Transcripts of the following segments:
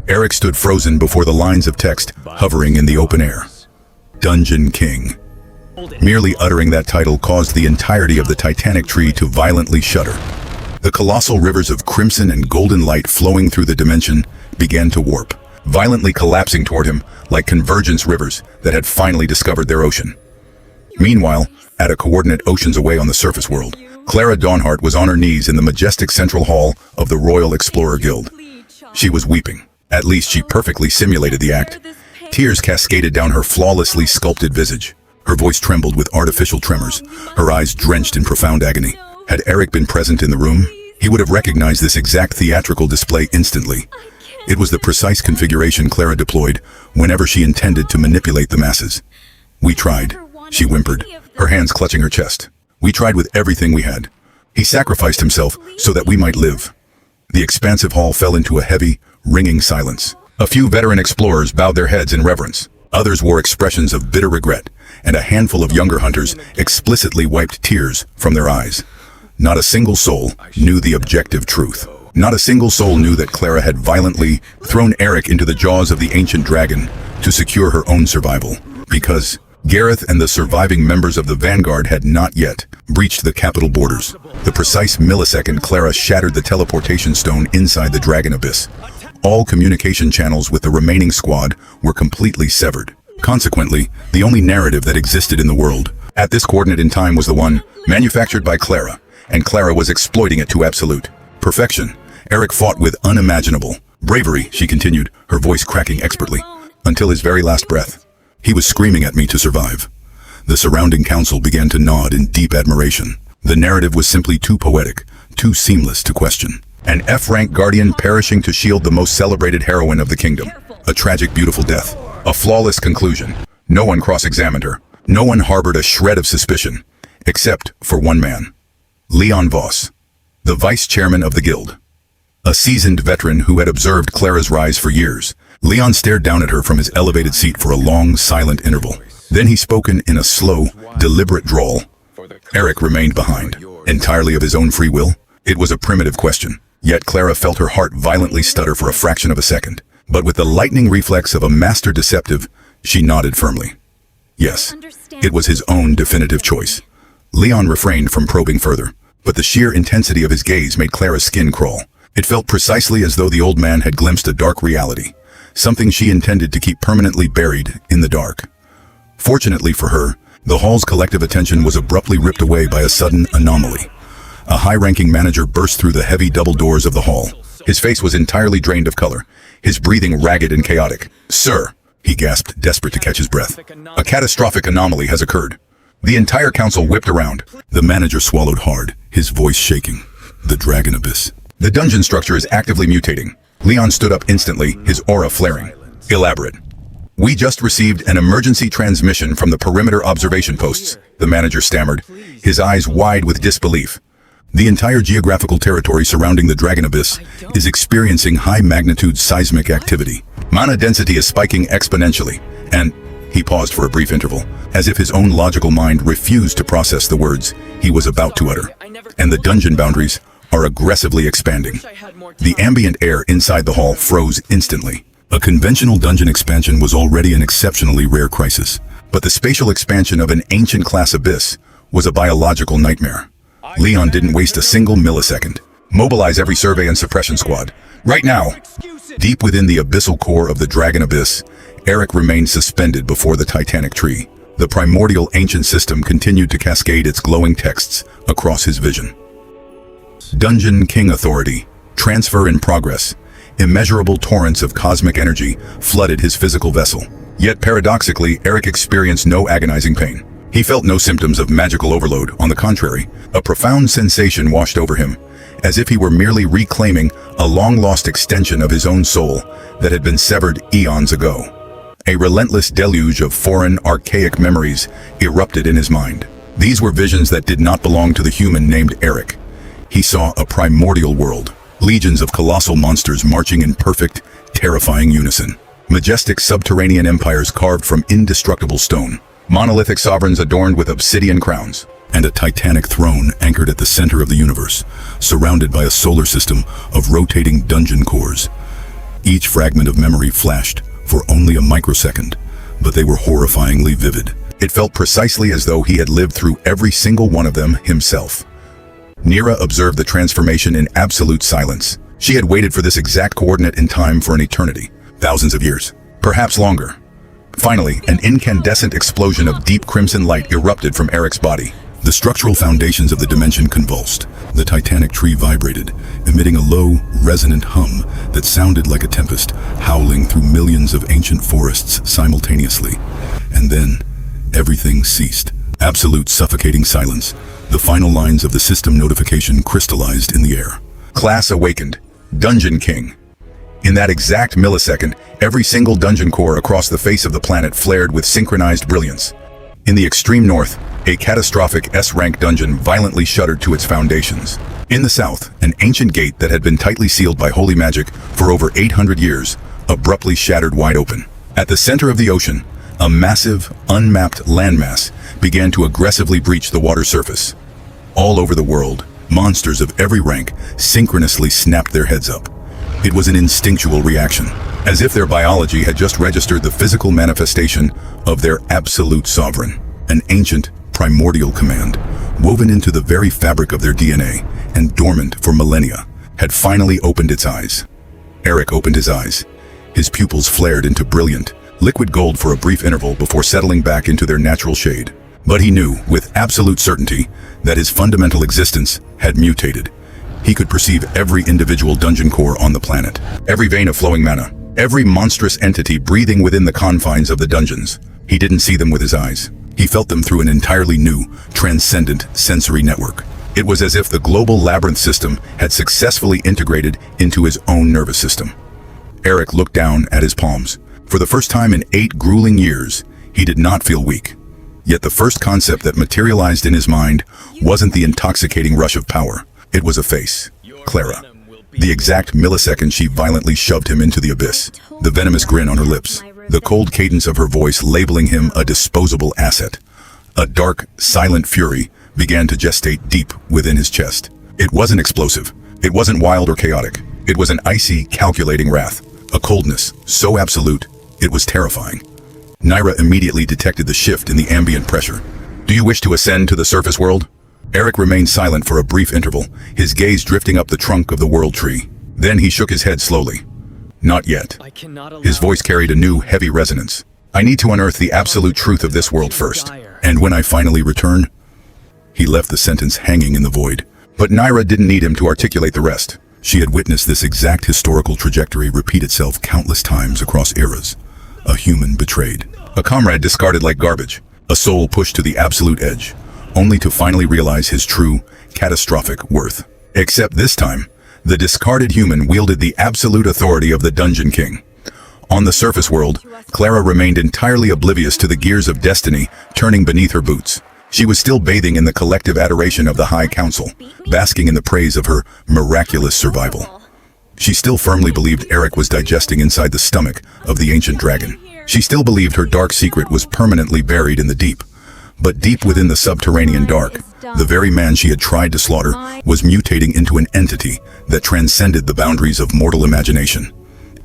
Eric stood frozen before the lines of text hovering in the open air. Dungeon King. Merely uttering that title caused the entirety of the titanic tree to violently shudder. The colossal rivers of crimson and golden light flowing through the dimension began to warp, violently collapsing toward him like convergence rivers that had finally discovered their ocean. Meanwhile, at a coordinate oceans away on the surface world, Clara Dawnhart was on her knees in the majestic central hall of the Royal Explorer Guild. She was weeping. At least she perfectly simulated the act. Tears cascaded down her flawlessly sculpted visage. Her voice trembled with artificial tremors, her eyes drenched in profound agony. Had Eric been present in the room, he would have recognized this exact theatrical display instantly. It was the precise configuration Clara deployed whenever she intended to manipulate the masses. "We tried," she whimpered, her hands clutching her chest. "We tried with everything we had. He sacrificed himself so that we might live." The expansive hall fell into a heavy, ringing silence. A few veteran explorers bowed their heads in reverence. Others wore expressions of bitter regret, and a handful of younger hunters explicitly wiped tears from their eyes. Not a single soul knew the objective truth. Not a single soul knew that Clara had violently thrown Eric into the jaws of the ancient dragon to secure her own survival, because Gareth and the surviving members of the Vanguard had not yet breached the capital borders. The precise millisecond Clara shattered the teleportation stone inside the dragon abyss. All communication channels with the remaining squad were completely severed. Consequently, the only narrative that existed in the world at this coordinate in time was the one manufactured by Clara, and Clara was exploiting it to absolute perfection. Eric fought with unimaginable bravery, she continued, her voice cracking expertly, until his very last breath. He was screaming at me to survive. The surrounding council began to nod in deep admiration. The narrative was simply too poetic, too seamless to question. An F-rank guardian perishing to shield the most celebrated heroine of the kingdom. A tragic, beautiful death. A flawless conclusion. No one cross-examined her. No one harbored a shred of suspicion. Except for one man. Leon Voss, the vice chairman of the guild. A seasoned veteran who had observed Clara's rise for years. Leon stared down at her from his elevated seat for a long, silent interval. Then he spoke in a slow, deliberate drawl. Eric remained behind, entirely of his own free will. It was a primitive question, yet Clara felt her heart violently stutter for a fraction of a second. But with the lightning reflex of a master deceptive, she nodded firmly. Yes, it was his own definitive choice. Leon refrained from probing further, but the sheer intensity of his gaze made Clara's skin crawl. It felt precisely as though the old man had glimpsed a dark reality, something she intended to keep permanently buried in the dark. Fortunately for her, the hall's collective attention was abruptly ripped away by a sudden anomaly. A high-ranking manager burst through the heavy double doors of the hall. His face was entirely drained of color, his breathing ragged and chaotic. "Sir," he gasped, desperate to catch his breath. "A catastrophic anomaly has occurred." The entire council whipped around. The manager swallowed hard, his voice shaking. "The dragon abyss. The dungeon structure is actively mutating." Leon stood up instantly, his aura flaring. "Elaborate." "We just received an emergency transmission from the perimeter observation posts," the manager stammered, his eyes wide with disbelief. "The entire geographical territory surrounding the Dragon Abyss is experiencing high-magnitude seismic activity. Mana density is spiking exponentially, and..." He paused for a brief interval, as if his own logical mind refused to process the words he was about to utter. "And the dungeon boundaries are aggressively expanding." The ambient air inside the hall froze instantly. A conventional dungeon expansion was already an exceptionally rare crisis, but the spatial expansion of an ancient-class abyss was a biological nightmare. Leon didn't waste a single millisecond. "Mobilize every survey and suppression squad. Right now!" Deep within the abyssal core of the Dragon Abyss, Eric remained suspended before the titanic tree. The primordial ancient system continued to cascade its glowing texts across his vision. Dungeon King Authority. Transfer in progress. Immeasurable torrents of cosmic energy flooded his physical vessel. Yet paradoxically, Eric experienced no agonizing pain. He felt no symptoms of magical overload. On the contrary, a profound sensation washed over him, as if he were merely reclaiming a long-lost extension of his own soul that had been severed eons ago. A relentless deluge of foreign, archaic memories erupted in his mind. These were visions that did not belong to the human named Eric. He saw a primordial world, legions of colossal monsters marching in perfect, terrifying unison. Majestic subterranean empires carved from indestructible stone. Monolithic sovereigns adorned with obsidian crowns, and a titanic throne anchored at the center of the universe, surrounded by a solar system of rotating dungeon cores. Each fragment of memory flashed for only a microsecond, but they were horrifyingly vivid. It felt precisely as though he had lived through every single one of them himself. Nira observed the transformation in absolute silence. She had waited for this exact coordinate in time for an eternity, thousands of years, perhaps longer. Finally, an incandescent explosion of deep crimson light erupted from Eric's body. The structural foundations of the dimension convulsed. The titanic tree vibrated, emitting a low, resonant hum that sounded like a tempest howling through millions of ancient forests simultaneously. And then, everything ceased. Absolute suffocating silence. The final lines of the system notification crystallized in the air. Class awakened. Dungeon King. In that exact millisecond, every single dungeon core across the face of the planet flared with synchronized brilliance. In the extreme north, a catastrophic S-rank dungeon violently shuddered to its foundations. In the south, an ancient gate that had been tightly sealed by holy magic for over 800 years abruptly shattered wide open. At the center of the ocean, a massive, unmapped landmass began to aggressively breach the water surface. All over the world, monsters of every rank synchronously snapped their heads up. It was an instinctual reaction, as if their biology had just registered the physical manifestation of their absolute sovereign. An ancient, primordial command, woven into the very fabric of their DNA and dormant for millennia, had finally opened its eyes. Eric opened his eyes. His pupils flared into brilliant, liquid gold for a brief interval before settling back into their natural shade. But he knew, with absolute certainty, that his fundamental existence had mutated. He could perceive every individual dungeon core on the planet, every vein of flowing mana, every monstrous entity breathing within the confines of the dungeons. He didn't see them with his eyes. He felt them through an entirely new, transcendent sensory network. It was as if the global labyrinth system had successfully integrated into his own nervous system. Eric looked down at his palms. For the first time in 8 grueling years, he did not feel weak. Yet the first concept that materialized in his mind wasn't the intoxicating rush of power. It was a face. Clara. The exact millisecond she violently shoved him into the abyss. The venomous grin on her lips. The cold cadence of her voice labeling him a disposable asset. A dark, silent fury began to gestate deep within his chest. It wasn't explosive. It wasn't wild or chaotic. It was an icy, calculating wrath. A coldness so absolute, it was terrifying. Nira immediately detected the shift in the ambient pressure. Do you wish to ascend to the surface world? Eric remained silent for a brief interval, his gaze drifting up the trunk of the world tree. Then he shook his head slowly. Not yet. His voice carried a new, heavy resonance. I need to unearth the absolute truth of this world first. And when I finally return... He left the sentence hanging in the void. But Nira didn't need him to articulate the rest. She had witnessed this exact historical trajectory repeat itself countless times across eras. A human betrayed. A comrade discarded like garbage. A soul pushed to the absolute edge, only to finally realize his true, catastrophic worth. Except this time, the discarded human wielded the absolute authority of the Dungeon King. On the surface world, Clara remained entirely oblivious to the gears of destiny turning beneath her boots. She was still bathing in the collective adoration of the High Council, basking in the praise of her miraculous survival. She still firmly believed Eric was digesting inside the stomach of the ancient dragon. She still believed her dark secret was permanently buried in the deep. But deep within the subterranean dark, the very man she had tried to slaughter was mutating into an entity that transcended the boundaries of mortal imagination.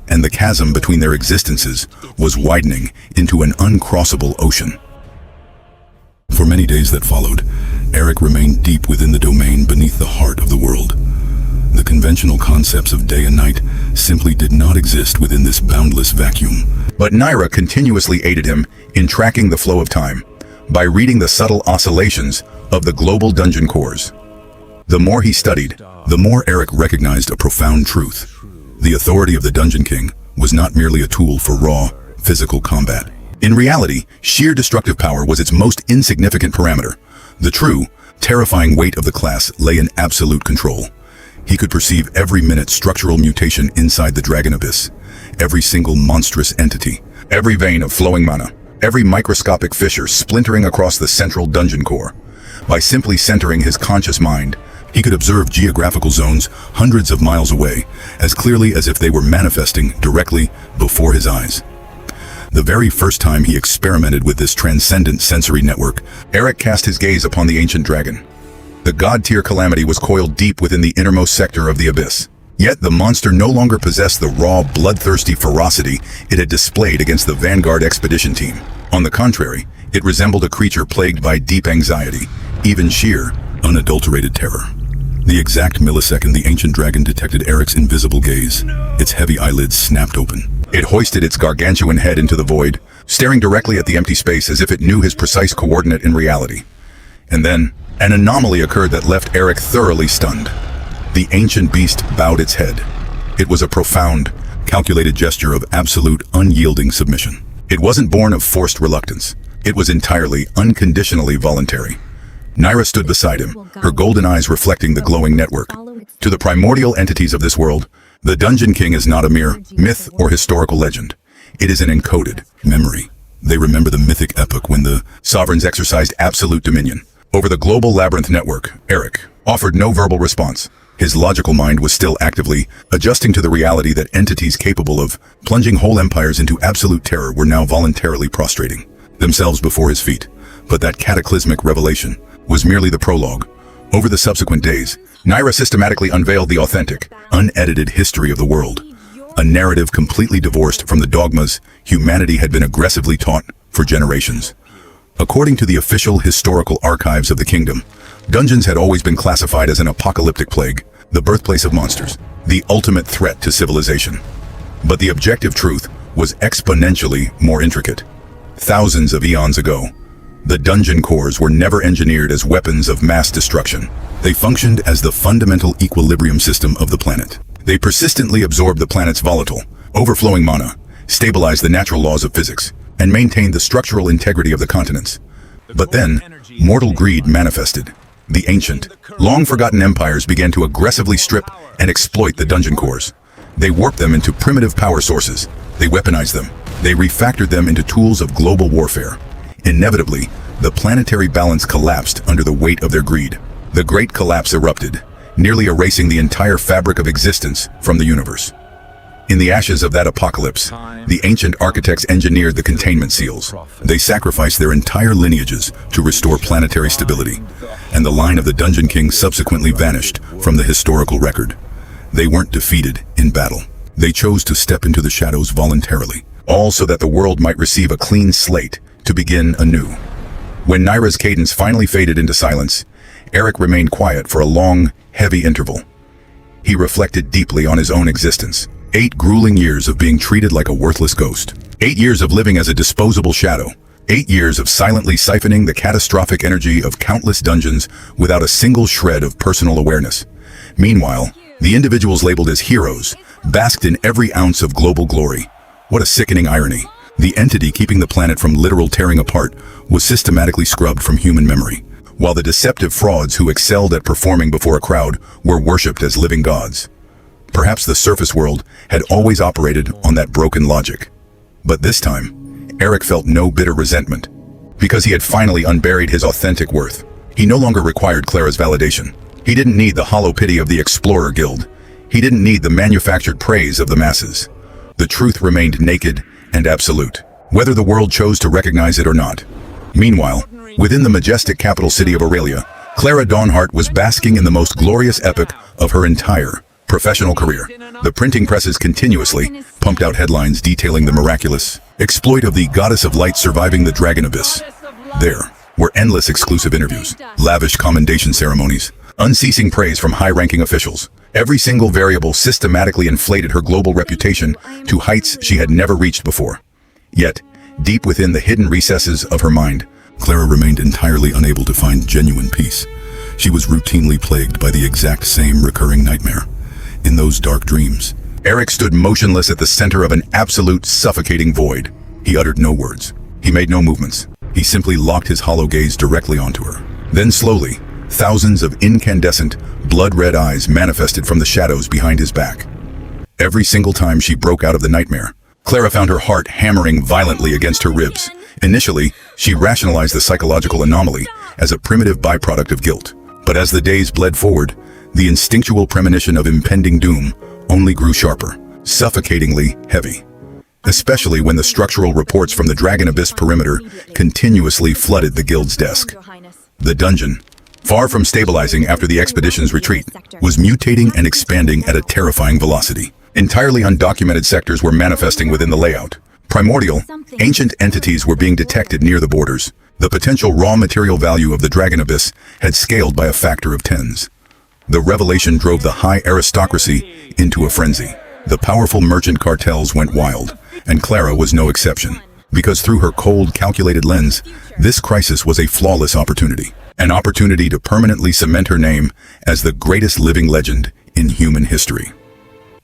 And the chasm between their existences was widening into an uncrossable ocean. For many days that followed, Eric remained deep within the domain beneath the heart of the world. The conventional concepts of day and night simply did not exist within this boundless vacuum. But Nira continuously aided him in tracking the flow of time by reading the subtle oscillations of the global dungeon cores. The more he studied, the more Eric recognized a profound truth. The authority of the Dungeon King was not merely a tool for raw, physical combat. In reality, sheer destructive power was its most insignificant parameter. The true, terrifying weight of the class lay in absolute control. He could perceive every minute structural mutation inside the Dragon Abyss, every single monstrous entity, every vein of flowing mana, every microscopic fissure splintering across the central dungeon core. By simply centering his conscious mind, he could observe geographical zones hundreds of miles away, as clearly as if they were manifesting directly before his eyes. The very first time he experimented with this transcendent sensory network, Eric cast his gaze upon the ancient dragon. The god-tier calamity was coiled deep within the innermost sector of the abyss. Yet the monster no longer possessed the raw, bloodthirsty ferocity it had displayed against the Vanguard expedition team. On the contrary, it resembled a creature plagued by deep anxiety, even sheer, unadulterated terror. The exact millisecond the ancient dragon detected Eric's invisible gaze, its heavy eyelids snapped open. It hoisted its gargantuan head into the void, staring directly at the empty space as if it knew his precise coordinate in reality. And then, an anomaly occurred that left Eric thoroughly stunned. The ancient beast bowed its head. It was a profound, calculated gesture of absolute, unyielding submission. It wasn't born of forced reluctance. It was entirely, unconditionally voluntary. Naira stood beside him, her golden eyes reflecting the glowing network. To the primordial entities of this world, the Dungeon King is not a mere myth or historical legend. It is an encoded memory. They remember the mythic epoch when the sovereigns exercised absolute dominion. Over the global labyrinth network, Eric offered no verbal response. His logical mind was still actively adjusting to the reality that entities capable of plunging whole empires into absolute terror were now voluntarily prostrating themselves before his feet. But that cataclysmic revelation was merely the prologue. Over the subsequent days, Naira systematically unveiled the authentic, unedited history of the world, a narrative completely divorced from the dogmas humanity had been aggressively taught for generations. According to the official historical archives of the kingdom, dungeons had always been classified as an apocalyptic plague, the birthplace of monsters, the ultimate threat to civilization. But the objective truth was exponentially more intricate. Thousands of eons ago, the dungeon cores were never engineered as weapons of mass destruction. They functioned as the fundamental equilibrium system of the planet. They persistently absorbed the planet's volatile, overflowing mana, stabilized the natural laws of physics, and maintained the structural integrity of the continents. But then, mortal greed manifested. The ancient, long-forgotten empires began to aggressively strip and exploit the dungeon cores. They warped them into primitive power sources. They weaponized them. They refactored them into tools of global warfare. Inevitably, the planetary balance collapsed under the weight of their greed. The Great Collapse erupted, nearly erasing the entire fabric of existence from the universe. In the ashes of that apocalypse, the ancient architects engineered the containment seals. They sacrificed their entire lineages to restore planetary stability, and the line of the Dungeon King subsequently vanished from the historical record. They weren't defeated in battle. They chose to step into the shadows voluntarily, all so that the world might receive a clean slate to begin anew. When Naira's cadence finally faded into silence, Eric remained quiet for a long, heavy interval. He reflected deeply on his own existence. 8 grueling years of being treated like a worthless ghost. 8 years of living as a disposable shadow. 8 years of silently siphoning the catastrophic energy of countless dungeons without a single shred of personal awareness. Meanwhile, the individuals labeled as heroes basked in every ounce of global glory. What a sickening irony. The entity keeping the planet from literal tearing apart was systematically scrubbed from human memory, while the deceptive frauds who excelled at performing before a crowd were worshipped as living gods. Perhaps the surface world had always operated on that broken logic. But this time, Eric felt no bitter resentment, because he had finally unburied his authentic worth. He no longer required Clara's validation. He didn't need the hollow pity of the Explorer Guild. He didn't need the manufactured praise of the masses. The truth remained naked and absolute, whether the world chose to recognize it or not. Meanwhile, within the majestic capital city of Aurelia, Clara Dawnhart was basking in the most glorious epoch of her entire professional career. The printing presses continuously pumped out headlines detailing the miraculous exploit of the goddess of light surviving the dragon abyss. There were endless exclusive interviews, lavish commendation ceremonies, unceasing praise from high-ranking officials. Every single variable systematically inflated her global reputation to heights she had never reached before. Yet, deep within the hidden recesses of her mind, Clara remained entirely unable to find genuine peace. She was routinely plagued by the exact same recurring nightmare. In those dark dreams, Eric stood motionless at the center of an absolute suffocating void. He uttered no words. He made no movements. He simply locked his hollow gaze directly onto her. Then slowly, thousands of incandescent, blood-red eyes manifested from the shadows behind his back. Every single time she broke out of the nightmare, Clara found her heart hammering violently against her ribs. Initially, she rationalized the psychological anomaly as a primitive byproduct of guilt. But as the days bled forward, the instinctual premonition of impending doom only grew sharper, suffocatingly heavy. Especially when the structural reports from the Dragon Abyss perimeter continuously flooded the guild's desk. The dungeon, far from stabilizing after the expedition's retreat, was mutating and expanding at a terrifying velocity. Entirely undocumented sectors were manifesting within the layout. Primordial, ancient entities were being detected near the borders. The potential raw material value of the Dragon Abyss had scaled by a factor of tens. The revelation drove the high aristocracy into a frenzy. The powerful merchant cartels went wild, and Clara was no exception. Because through her cold, calculated lens, this crisis was a flawless opportunity. An opportunity to permanently cement her name as the greatest living legend in human history.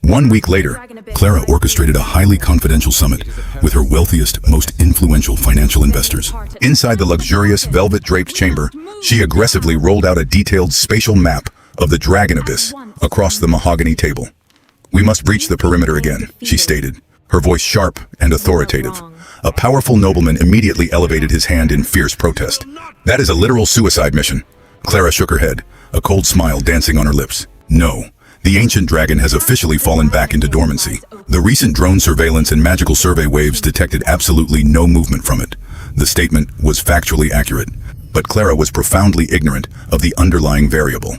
1 week later, Clara orchestrated a highly confidential summit with her wealthiest, most influential financial investors. Inside the luxurious, velvet-draped chamber, she aggressively rolled out a detailed spatial map of the Dragon Abyss across the mahogany table. "We must breach the perimeter again," she stated, her voice sharp and authoritative. A powerful nobleman immediately elevated his hand in fierce protest. "That is a literal suicide mission." Clara shook her head, a cold smile dancing on her lips. "No. The ancient dragon has officially fallen back into dormancy. The recent drone surveillance and magical survey waves detected absolutely no movement from it." The statement was factually accurate, but Clara was profoundly ignorant of the underlying variable.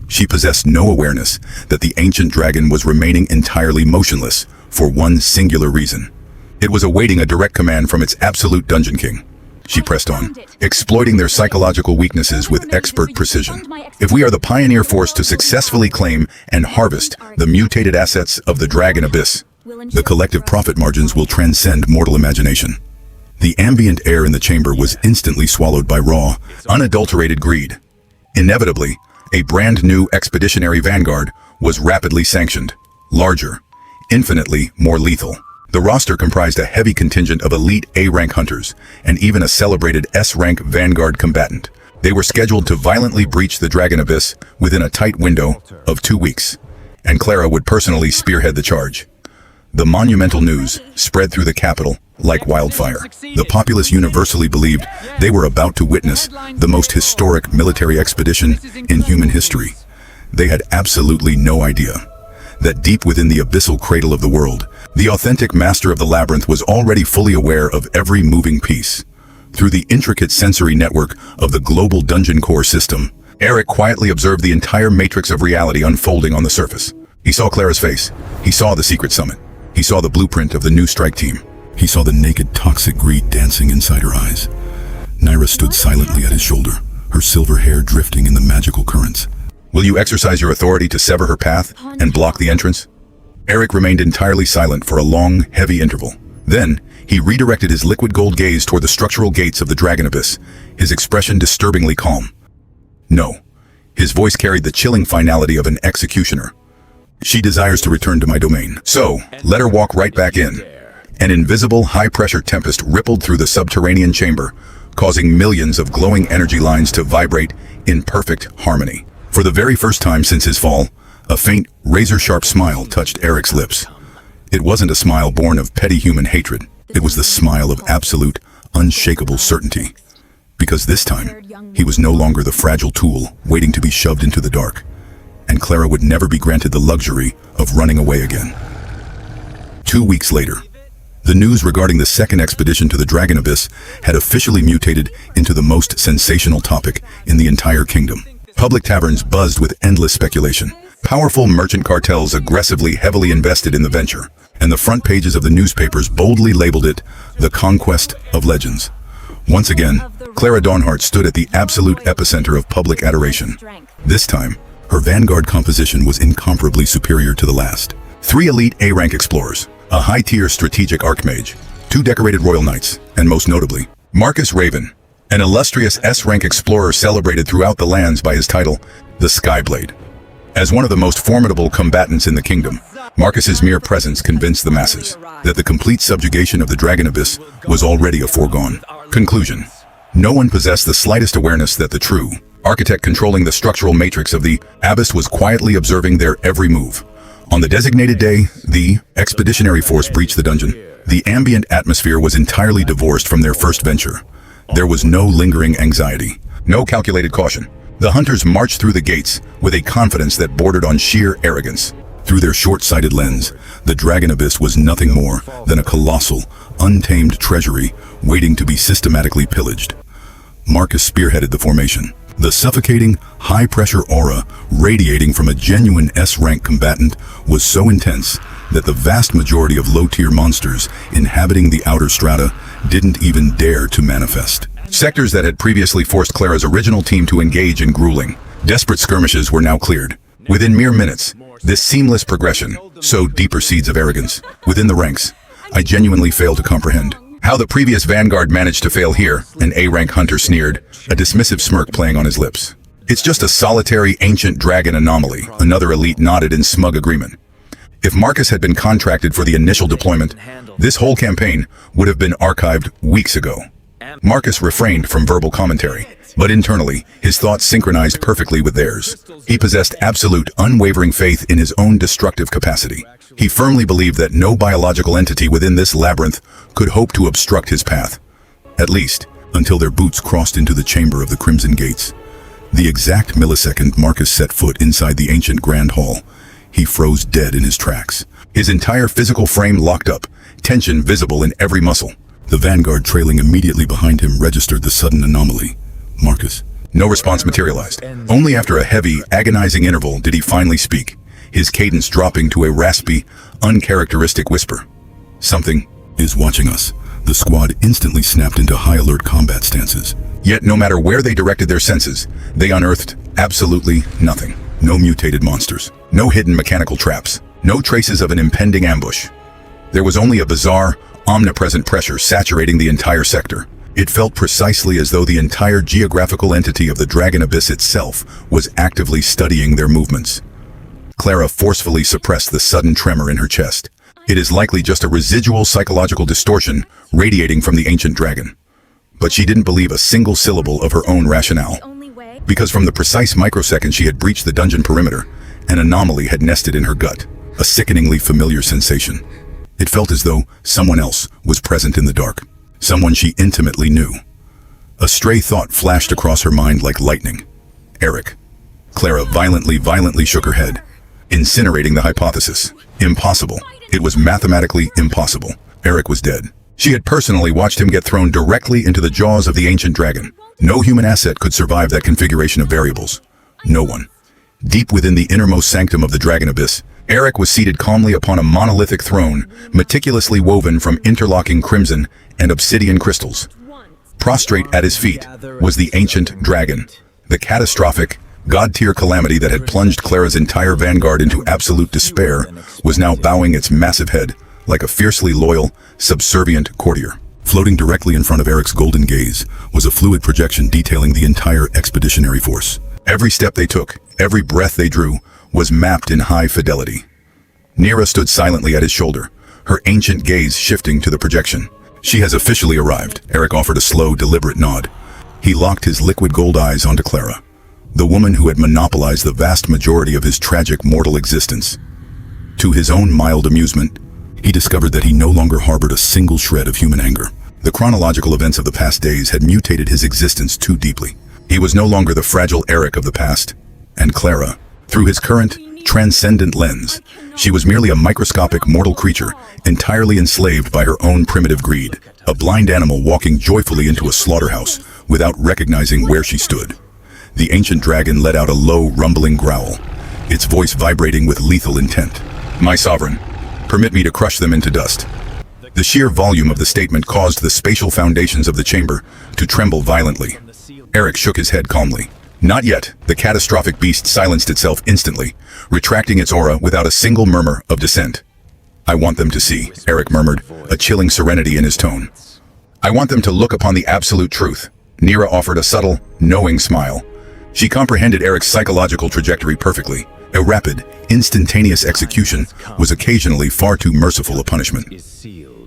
She possessed no awareness that the ancient dragon was remaining entirely motionless for one singular reason. It was awaiting a direct command from its absolute Dungeon King. She pressed on, exploiting their psychological weaknesses with expert precision. "If we are the pioneer force to successfully claim and harvest the mutated assets of the Dragon Abyss, the collective profit margins will transcend mortal imagination." The ambient air in the chamber was instantly swallowed by raw, unadulterated greed. Inevitably, a brand new expeditionary vanguard was rapidly sanctioned, larger, infinitely more lethal. The roster comprised a heavy contingent of elite A-rank hunters, and even a celebrated S-rank vanguard combatant. They were scheduled to violently breach the Dragon Abyss within a tight window of 2 weeks, and Clara would personally spearhead the charge. The monumental news spread through the capital like wildfire. The populace universally believed they were about to witness the most historic military expedition in human history. They had absolutely no idea that deep within the abyssal cradle of the world, the authentic master of the labyrinth was already fully aware of every moving piece. Through the intricate sensory network of the global dungeon core system, Eric quietly observed the entire matrix of reality unfolding on the surface. He saw Clara's face. He saw the secret summit. He saw the blueprint of the new strike team. He saw the naked, toxic greed dancing inside her eyes. Naira stood silently at his shoulder, her silver hair drifting in the magical currents. "Will you exercise your authority to sever her path and block the entrance?" Eric remained entirely silent for a long, heavy interval. Then, he redirected his liquid gold gaze toward the structural gates of the Dragon Abyss, his expression disturbingly calm. "No." His voice carried the chilling finality of an executioner. "She desires to return to my domain. So, let her walk right back in." An invisible, high-pressure tempest rippled through the subterranean chamber, causing millions of glowing energy lines to vibrate in perfect harmony. For the very first time since his fall, a faint, razor-sharp smile touched Eric's lips. It wasn't a smile born of petty human hatred. It was the smile of absolute, unshakable certainty. Because this time, he was no longer the fragile tool waiting to be shoved into the dark, and Clara would never be granted the luxury of running away again. 2 weeks later, the news regarding the second expedition to the Dragon Abyss had officially mutated into the most sensational topic in the entire kingdom. Public taverns buzzed with endless speculation. Powerful merchant cartels aggressively heavily invested in the venture, and the front pages of the newspapers boldly labeled it the conquest of legends. Once again, Clara Dawnhart stood at the absolute epicenter of public adoration. This time, her vanguard composition was incomparably superior to the last. 3 elite A-rank explorers, a high-tier strategic archmage, 2 decorated royal knights, and most notably, Marcus Raven, an illustrious S-rank explorer celebrated throughout the lands by his title, the Skyblade. As one of the most formidable combatants in the kingdom, Marcus's mere presence convinced the masses that the complete subjugation of the Dragon Abyss was already a foregone conclusion. No one possessed the slightest awareness that the true architect controlling the structural matrix of the Abyss was quietly observing their every move. On the designated day, the expeditionary force breached the dungeon. The ambient atmosphere was entirely divorced from their first venture. There was no lingering anxiety, no calculated caution. The hunters marched through the gates with a confidence that bordered on sheer arrogance. Through their short-sighted lens, the Dragon Abyss was nothing more than a colossal, untamed treasury waiting to be systematically pillaged. Marcus spearheaded the formation, The suffocating, high-pressure aura radiating from a genuine S-rank combatant was so intense that the vast majority of low-tier monsters inhabiting the outer strata didn't even dare to manifest. Sectors that had previously forced Clara's original team to engage in grueling, desperate skirmishes were now cleared. Within mere minutes, this seamless progression sowed deeper seeds of arrogance within the ranks. I genuinely fail to comprehend how the previous vanguard managed to fail here, an A-rank hunter sneered, a dismissive smirk playing on his lips. It's just a solitary ancient dragon anomaly, another elite nodded in smug agreement. If Marcus had been contracted for the initial deployment, this whole campaign would have been archived weeks ago. Marcus refrained from verbal commentary, but internally, his thoughts synchronized perfectly with theirs. He possessed absolute, unwavering faith in his own destructive capacity. He firmly believed that no biological entity within this labyrinth could hope to obstruct his path, at least until their boots crossed into the chamber of the Crimson Gates. The exact millisecond Marcus set foot inside the ancient Grand Hall, he froze dead in his tracks. His entire physical frame locked up, tension visible in every muscle. The vanguard trailing immediately behind him registered the sudden anomaly. Marcus. No response materialized. Only after a heavy, agonizing interval did he finally speak, his cadence dropping to a raspy, uncharacteristic whisper. Something is watching us. The squad instantly snapped into high-alert combat stances. Yet no matter where they directed their senses, they unearthed absolutely nothing. No mutated monsters, no hidden mechanical traps, no traces of an impending ambush. There was only a bizarre, omnipresent pressure saturating the entire sector. It felt precisely as though the entire geographical entity of the Dragon Abyss itself was actively studying their movements. Clara forcefully suppressed the sudden tremor in her chest. It is likely just a residual psychological distortion radiating from the ancient dragon. But she didn't believe a single syllable of her own rationale. Because from the precise microsecond she had breached the dungeon perimeter, an anomaly had nested in her gut, a sickeningly familiar sensation. It felt as though someone else was present in the dark, someone she intimately knew. A stray thought flashed across her mind like lightning. Eric. Clara violently shook her head, incinerating the hypothesis. Impossible. It was mathematically impossible. Eric was dead. She had personally watched him get thrown directly into the jaws of the ancient dragon. No human asset could survive that configuration of variables. No one. Deep within the innermost sanctum of the Dragon Abyss, Eric was seated calmly upon a monolithic throne, meticulously woven from interlocking crimson and obsidian crystals. Prostrate at his feet was the ancient dragon. The catastrophic, god-tier calamity that had plunged Clara's entire vanguard into absolute despair was now bowing its massive head like a fiercely loyal, subservient courtier. Floating directly in front of Eric's golden gaze was a fluid projection detailing the entire expeditionary force. Every step they took, every breath they drew, was mapped in high fidelity. Nira stood silently at his shoulder, her ancient gaze shifting to the projection. She has officially arrived, Eric offered a slow, deliberate nod. He locked his liquid gold eyes onto Clara, the woman who had monopolized the vast majority of his tragic mortal existence. To his own mild amusement, he discovered that he no longer harbored a single shred of human anger. The chronological events of the past days had mutated his existence too deeply. He was no longer the fragile Eric of the past, and Clara, through his current, transcendent lens, she was merely a microscopic mortal creature, entirely enslaved by her own primitive greed, a blind animal walking joyfully into a slaughterhouse without recognizing where she stood. The ancient dragon let out a low, rumbling growl, its voice vibrating with lethal intent. "My sovereign, permit me to crush them into dust." The sheer volume of the statement caused the spatial foundations of the chamber to tremble violently. Eric shook his head calmly. Not yet. The catastrophic beast silenced itself instantly, retracting its aura without a single murmur of dissent. "I want them to see," Eric murmured, a chilling serenity in his tone. "I want them to look upon the absolute truth." Nira offered a subtle, knowing smile. She comprehended Eric's psychological trajectory perfectly. A rapid, instantaneous execution was occasionally far too merciful a punishment.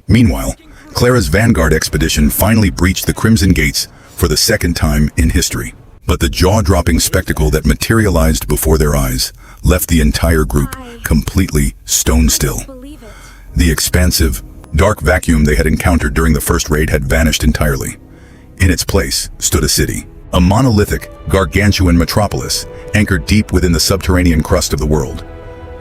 Meanwhile, Clara's vanguard expedition finally breached the Crimson Gates for the second time in history. But the jaw-dropping spectacle that materialized before their eyes left the entire group completely stone still. The expansive, dark vacuum they had encountered during the first raid had vanished entirely. In its place stood a city, a monolithic, gargantuan metropolis anchored deep within the subterranean crust of the world.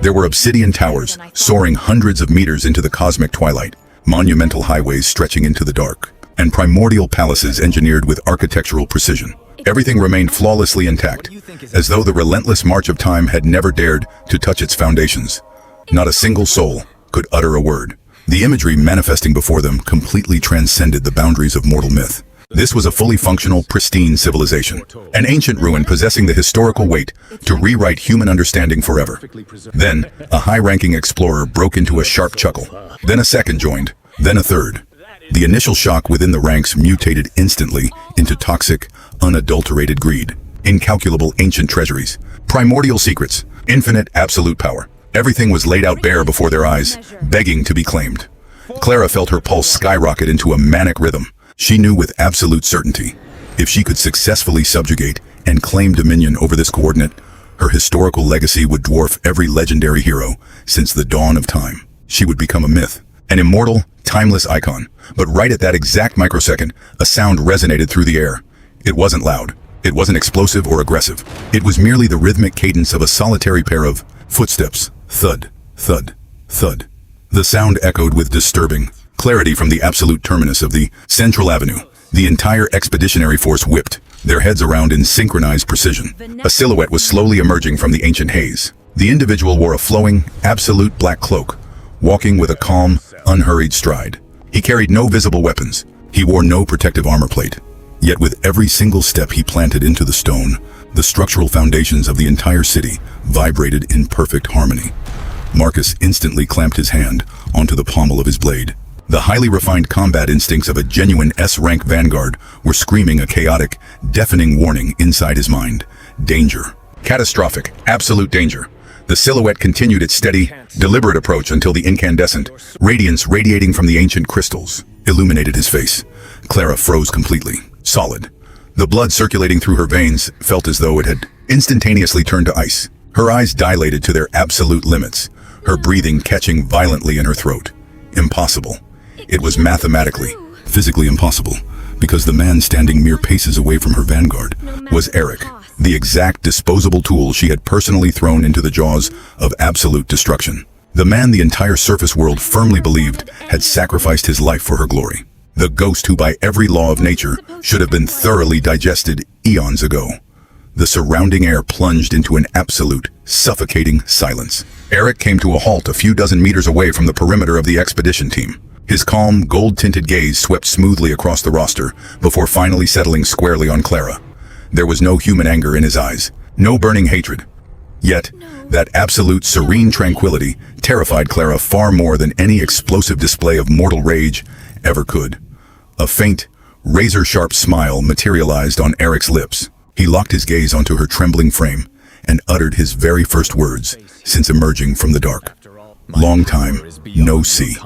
There were obsidian towers soaring hundreds of meters into the cosmic twilight, monumental highways stretching into the dark, and primordial palaces engineered with architectural precision. Everything remained flawlessly intact, as though the relentless march of time had never dared to touch its foundations. Not a single soul could utter a word. The imagery manifesting before them completely transcended the boundaries of mortal myth. This was a fully functional, pristine civilization, an ancient ruin possessing the historical weight to rewrite human understanding forever. Then, a high-ranking explorer broke into a sharp chuckle. Then a second joined, then a third. The initial shock within the ranks mutated instantly into toxic, unadulterated greed. Incalculable ancient treasuries, primordial secrets, infinite absolute power. Everything was laid out bare before their eyes, begging to be claimed. Clara felt her pulse skyrocket into a manic rhythm. She knew with absolute certainty, if she could successfully subjugate and claim dominion over this coordinate, her historical legacy would dwarf every legendary hero since the dawn of time. She would become a myth, an immortal, timeless icon. But right at that exact microsecond, a sound resonated through the air. It wasn't loud. It wasn't explosive or aggressive. It was merely the rhythmic cadence of a solitary pair of footsteps. Thud, thud, thud. The sound echoed with disturbing clarity from the absolute terminus of the Central Avenue. The entire expeditionary force whipped, their heads around in synchronized precision. A silhouette was slowly emerging from the ancient haze. The individual wore a flowing, absolute black cloak, walking with a calm, unhurried stride. He carried no visible weapons. He wore no protective armor plate. Yet with every single step he planted into the stone, the structural foundations of the entire city vibrated in perfect harmony. Marcus instantly clamped his hand onto the pommel of his blade. The highly refined combat instincts of a genuine S-rank vanguard were screaming a chaotic, deafening warning inside his mind. Danger. Catastrophic, absolute danger. The silhouette continued its steady, deliberate approach until the incandescent radiance radiating from the ancient crystals illuminated his face. Clara froze completely, solid. The blood circulating through her veins felt as though it had instantaneously turned to ice. Her eyes dilated to their absolute limits, her breathing catching violently in her throat. Impossible. It was mathematically, physically impossible, because the man standing mere paces away from her vanguard was Eric, the exact disposable tool she had personally thrown into the jaws of absolute destruction. The man the entire surface world firmly believed had sacrificed his life for her glory. The ghost who by every law of nature should have been thoroughly digested eons ago. The surrounding air plunged into an absolute, suffocating silence. Eric came to a halt a few dozen meters away from the perimeter of the expedition team. His calm, gold-tinted gaze swept smoothly across the roster before finally settling squarely on Clara. There was no human anger in his eyes, no burning hatred. Yet, that absolute serene tranquility terrified Clara far more than any explosive display of mortal rage ever could. A faint, razor-sharp smile materialized on Eric's lips. He locked his gaze onto her trembling frame and uttered his very first words since emerging from the dark. Long time, no see.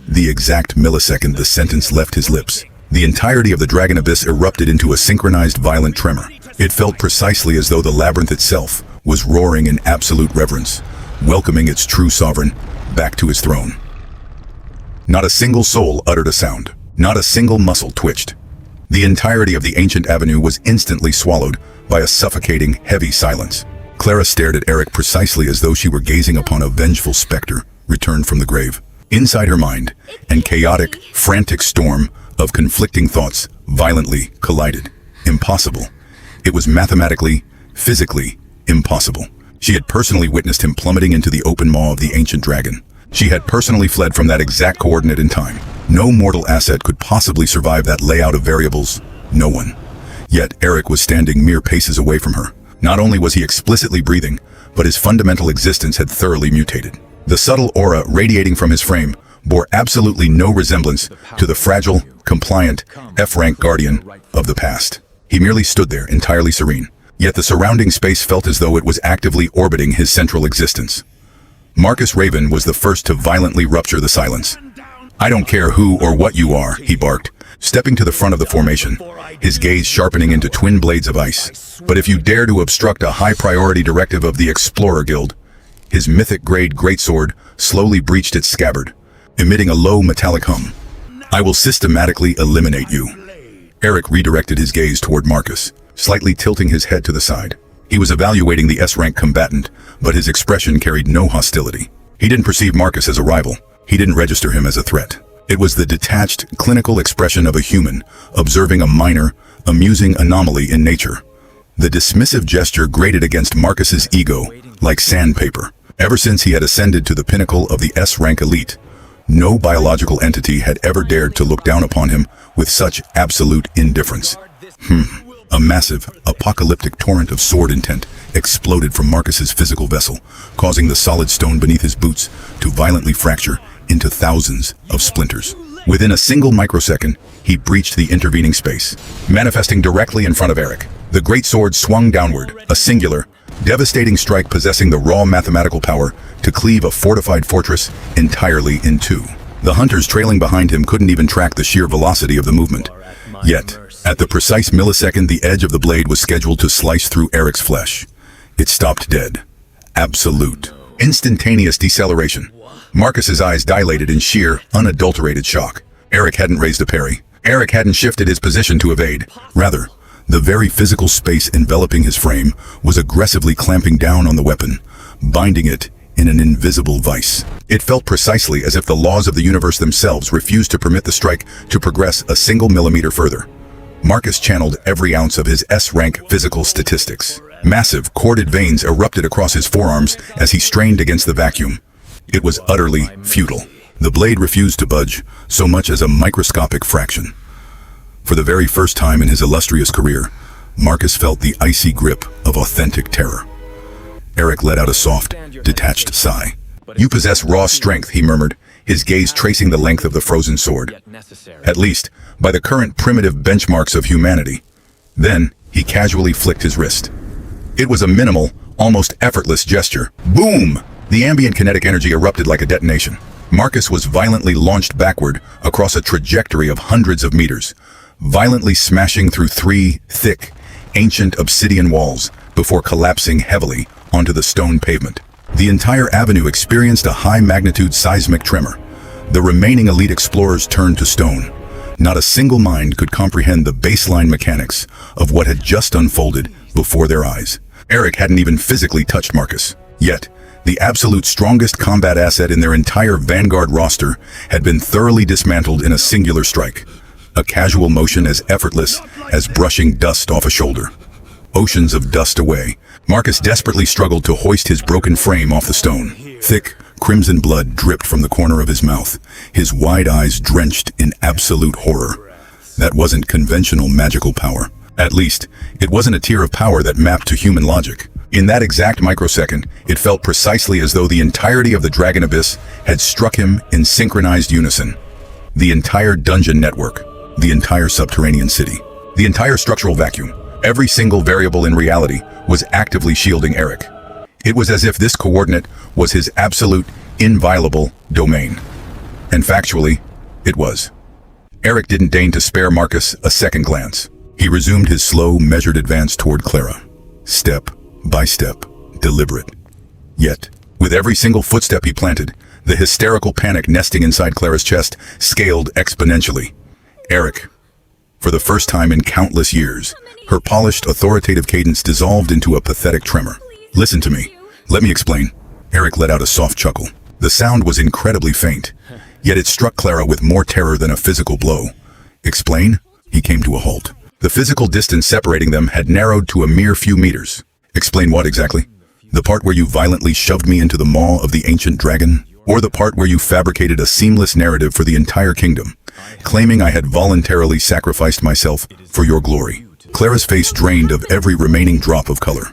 The exact millisecond the sentence left his lips, the entirety of the dragon abyss erupted into a synchronized violent tremor. It felt precisely as though the labyrinth itself was roaring in absolute reverence, welcoming its true sovereign back to his throne. Not a single soul uttered a sound. Not a single muscle twitched. The entirety of the ancient avenue was instantly swallowed by a suffocating, heavy silence. Clara stared at Eric precisely as though she were gazing upon a vengeful specter returned from the grave. Inside her mind, an chaotic, frantic storm of conflicting thoughts violently collided. Impossible. It was mathematically, physically impossible. She had personally witnessed him plummeting into the open maw of the ancient dragon. She had personally fled from that exact coordinate in time. No mortal asset could possibly survive that layout of variables. No one. Yet Eric was standing mere paces away from her. Not only was he explicitly breathing, but his fundamental existence had thoroughly mutated. The subtle aura radiating from his frame bore absolutely no resemblance to the fragile, compliant, F-rank guardian of the past. He merely stood there, entirely serene. Yet the surrounding space felt as though it was actively orbiting his central existence. Marcus Raven was the first to violently rupture the silence. "I don't care who or what you are," he barked, stepping to the front of the formation, his gaze sharpening into twin blades of ice. "But if you dare to obstruct a high-priority directive of the Explorer Guild," his mythic-grade greatsword slowly breached its scabbard, emitting a low metallic hum, "I will systematically eliminate you." Eric redirected his gaze toward Marcus, slightly tilting his head to the side. He was evaluating the S-rank combatant, but his expression carried no hostility. He didn't perceive Marcus as a rival. He didn't register him as a threat. It was the detached, clinical expression of a human observing a minor, amusing anomaly in nature. The dismissive gesture grated against Marcus's ego like sandpaper. Ever since he had ascended to the pinnacle of the S-rank elite, no biological entity had ever dared to look down upon him with such absolute indifference. A massive, apocalyptic torrent of sword intent exploded from Marcus's physical vessel, causing the solid stone beneath his boots to violently fracture into thousands of splinters. Within a single microsecond, he breached the intervening space, manifesting directly in front of Eric. The great sword swung downward, a singular, devastating strike possessing the raw mathematical power to cleave a fortified fortress entirely in two. The hunters trailing behind him couldn't even track the sheer velocity of the movement. Yet, at the precise millisecond the edge of the blade was scheduled to slice through Eric's flesh, it stopped dead. Absolute, instantaneous deceleration. Marcus's eyes dilated in sheer, unadulterated shock. Eric hadn't raised a parry. Eric hadn't shifted his position to evade. Rather, the very physical space enveloping his frame was aggressively clamping down on the weapon, binding it in an invisible vice. It felt precisely as if the laws of the universe themselves refused to permit the strike to progress a single millimeter further. Marcus channeled every ounce of his S-rank physical statistics. Massive, corded veins erupted across his forearms as he strained against the vacuum. It was utterly futile. The blade refused to budge so much as a microscopic fraction. For the very first time in his illustrious career, Marcus felt the icy grip of authentic terror. Eric let out a soft, detached sigh. "You possess raw strength," he murmured, his gaze tracing the length of the frozen sword. "At least, by the current primitive benchmarks of humanity." Then, he casually flicked his wrist. It was a minimal, almost effortless gesture. Boom! The ambient kinetic energy erupted like a detonation. Marcus was violently launched backward across a trajectory of hundreds of meters, violently smashing through three thick, ancient obsidian walls before collapsing heavily onto the stone pavement. The entire avenue experienced a high-magnitude seismic tremor. The remaining elite explorers turned to stone. Not a single mind could comprehend the baseline mechanics of what had just unfolded before their eyes. Eric hadn't even physically touched Marcus. Yet, the absolute strongest combat asset in their entire Vanguard roster had been thoroughly dismantled in a singular strike. A casual motion as effortless as brushing dust off a shoulder. Oceans of dust away, Marcus desperately struggled to hoist his broken frame off the stone. Thick, crimson blood dripped from the corner of his mouth, his wide eyes drenched in absolute horror. That wasn't conventional magical power. At least, it wasn't a tier of power that mapped to human logic. In that exact microsecond, it felt precisely as though the entirety of the Dragon Abyss had struck him in synchronized unison. The entire dungeon network, the entire subterranean city, the entire structural vacuum, every single variable in reality was actively shielding Eric. It was as if this coordinate was his absolute, inviolable domain. And factually, it was. Eric didn't deign to spare Marcus a second glance. He resumed his slow, measured advance toward Clara. Step by step, deliberate. Yet, with every single footstep he planted, the hysterical panic nesting inside Clara's chest scaled exponentially. Eric, for the first time in countless years, her polished, authoritative cadence dissolved into a pathetic tremor. "Listen to me. Let me explain." Eric let out a soft chuckle. The sound was incredibly faint, yet it struck Clara with more terror than a physical blow. "Explain?" He came to a halt. The physical distance separating them had narrowed to a mere few meters. "Explain what exactly? The part where you violently shoved me into the maw of the ancient dragon? Or the part where you fabricated a seamless narrative for the entire kingdom, claiming I had voluntarily sacrificed myself for your glory?" Clara's face drained of every remaining drop of color.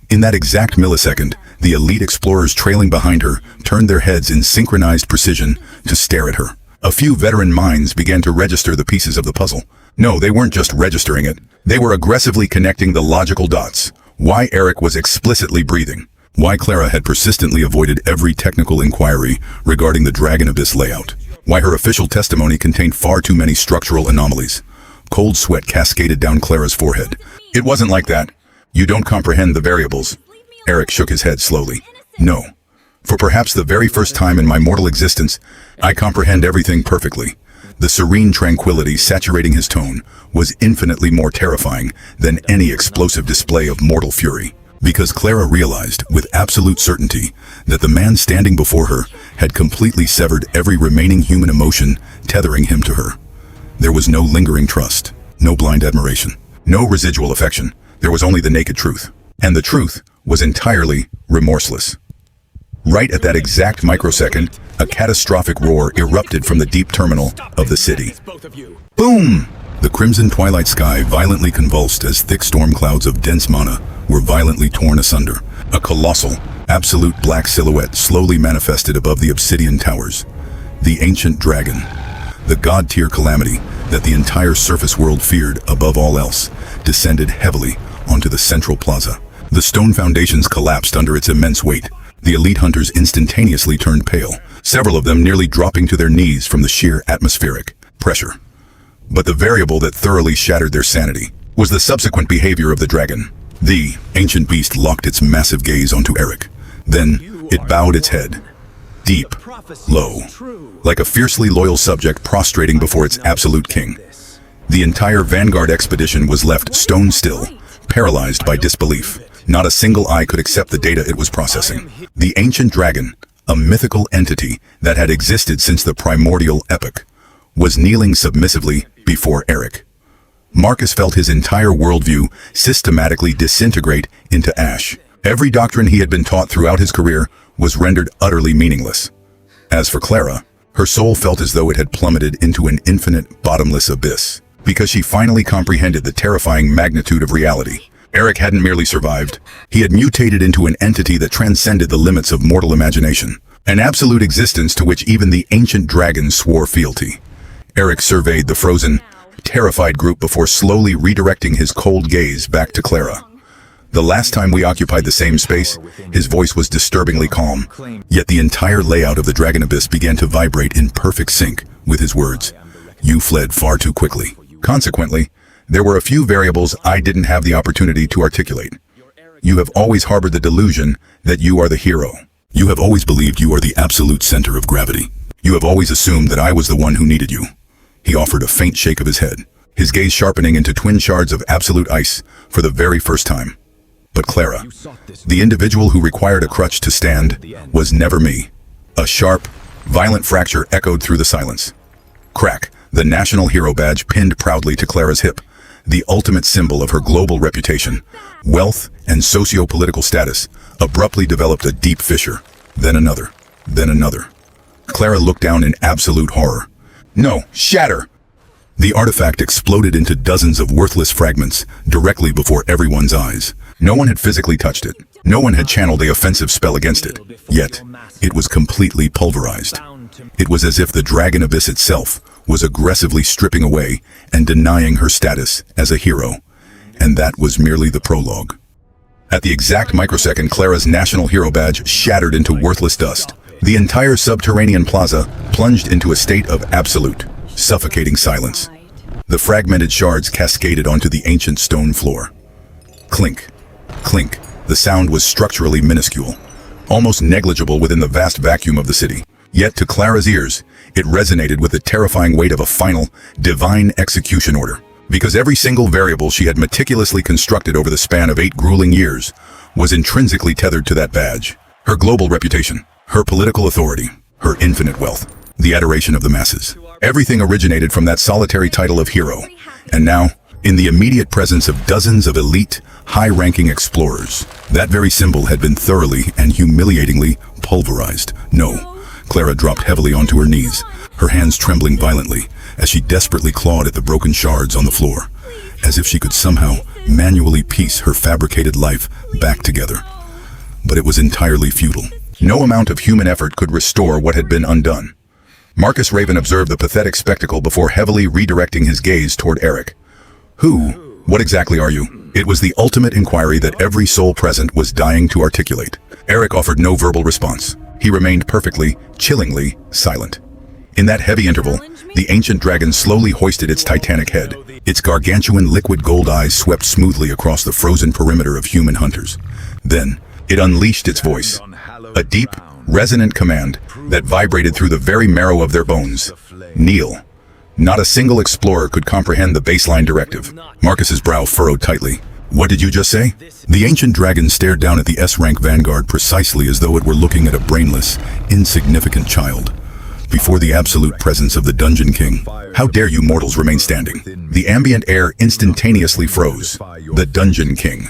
In that exact millisecond, the elite explorers trailing behind her turned their heads in synchronized precision to stare at her. A few veteran minds began to register the pieces of the puzzle. No, they weren't just registering it. They were aggressively connecting the logical dots. Why Eric was explicitly breathing. Why Clara had persistently avoided every technical inquiry regarding the Dragon Abyss layout. Why her official testimony contained far too many structural anomalies. Cold sweat cascaded down Clara's forehead. "It wasn't like that. You don't comprehend the variables." Eric shook his head slowly. "No. For perhaps the very first time in my mortal existence, I comprehend everything perfectly." The serene tranquility saturating his tone was infinitely more terrifying than any explosive display of mortal fury. Because Clara realized with absolute certainty that the man standing before her had completely severed every remaining human emotion tethering him to her. There was no lingering trust, No blind admiration. No residual affection. There was only the naked truth. And the truth was entirely remorseless. Right at that exact microsecond, a catastrophic roar erupted from the deep terminal of the city. Boom! The crimson twilight sky violently convulsed as thick storm clouds of dense mana were violently torn asunder. A colossal, absolute black silhouette slowly manifested above the obsidian towers. The ancient dragon. The god-tier calamity that the entire surface world feared above all else, descended heavily onto the central plaza. The stone foundations collapsed under its immense weight. The elite hunters instantaneously turned pale, several of them nearly dropping to their knees from the sheer atmospheric pressure. But the variable that thoroughly shattered their sanity was the subsequent behavior of the dragon. The ancient beast locked its massive gaze onto Eric. Then it bowed its head, deep, low, like a fiercely loyal subject prostrating before its absolute king. The entire Vanguard expedition was left stone still, paralyzed by disbelief. Not a single eye could accept the data it was processing. The ancient dragon, a mythical entity that had existed since the primordial epoch, was kneeling submissively before Eric. Marcus felt his entire worldview systematically disintegrate into ash. Every doctrine he had been taught throughout his career was rendered utterly meaningless. As for Clara, her soul felt as though it had plummeted into an infinite, bottomless abyss, because she finally comprehended the terrifying magnitude of reality. Eric hadn't merely survived, he had mutated into an entity that transcended the limits of mortal imagination, an absolute existence to which even the ancient dragon swore fealty. Eric surveyed the frozen, terrified group before slowly redirecting his cold gaze back to Clara. The last time we occupied the same space, his voice was disturbingly calm, yet the entire layout of the Dragon Abyss began to vibrate in perfect sync with his words. You fled far too quickly. Consequently, there were a few variables I didn't have the opportunity to articulate. You have always harbored the delusion that you are the hero. You have always believed you are the absolute center of gravity. You have always assumed that I was the one who needed you. He offered a faint shake of his head, his gaze sharpening into twin shards of absolute ice for the very first time. But Clara, the individual who required a crutch to stand, was never me. A sharp, violent fracture echoed through the silence. Crack, the national hero badge pinned proudly to Clara's hip, the ultimate symbol of her global reputation, wealth, and socio-political status, abruptly developed a deep fissure. Then another. Then another. Clara looked down in absolute horror. No, shatter! The artifact exploded into dozens of worthless fragments directly before everyone's eyes. No one had physically touched it. No one had channeled the offensive spell against it. Yet, it was completely pulverized. It was as if the Dragon Abyss itself was aggressively stripping away and denying her status as a hero. And that was merely the prologue. At the exact microsecond, Clara's national hero badge shattered into worthless dust. The entire subterranean plaza plunged into a state of absolute, suffocating silence. The fragmented shards cascaded onto the ancient stone floor. Clink, clink. The sound was structurally minuscule, almost negligible within the vast vacuum of the city. Yet to Clara's ears, it resonated with the terrifying weight of a final, divine execution order. Because every single variable she had meticulously constructed over the span of 8 grueling years was intrinsically tethered to that badge. Her global reputation, her political authority, her infinite wealth, the adoration of the masses. Everything originated from that solitary title of hero. And now, in the immediate presence of dozens of elite, high-ranking explorers, that very symbol had been thoroughly and humiliatingly pulverized. No. Clara dropped heavily onto her knees, her hands trembling violently as she desperately clawed at the broken shards on the floor, as if she could somehow manually piece her fabricated life back together. But it was entirely futile. No amount of human effort could restore what had been undone. Marcus Raven observed the pathetic spectacle before heavily redirecting his gaze toward Eric. Who? What exactly are you? It was the ultimate inquiry that every soul present was dying to articulate. Eric offered no verbal response. He remained perfectly, chillingly silent. In that heavy interval, the ancient dragon slowly hoisted its titanic head. Its gargantuan liquid gold eyes swept smoothly across the frozen perimeter of human hunters. Then, it unleashed its voice. A deep, resonant command that vibrated through the very marrow of their bones. Kneel. Not a single explorer could comprehend the baseline directive. Marcus's brow furrowed tightly. What did you just say? The ancient dragon stared down at the S-rank Vanguard precisely as though it were looking at a brainless, insignificant child. Before the absolute presence of the Dungeon King, how dare you mortals remain standing? The ambient air instantaneously froze. The Dungeon King.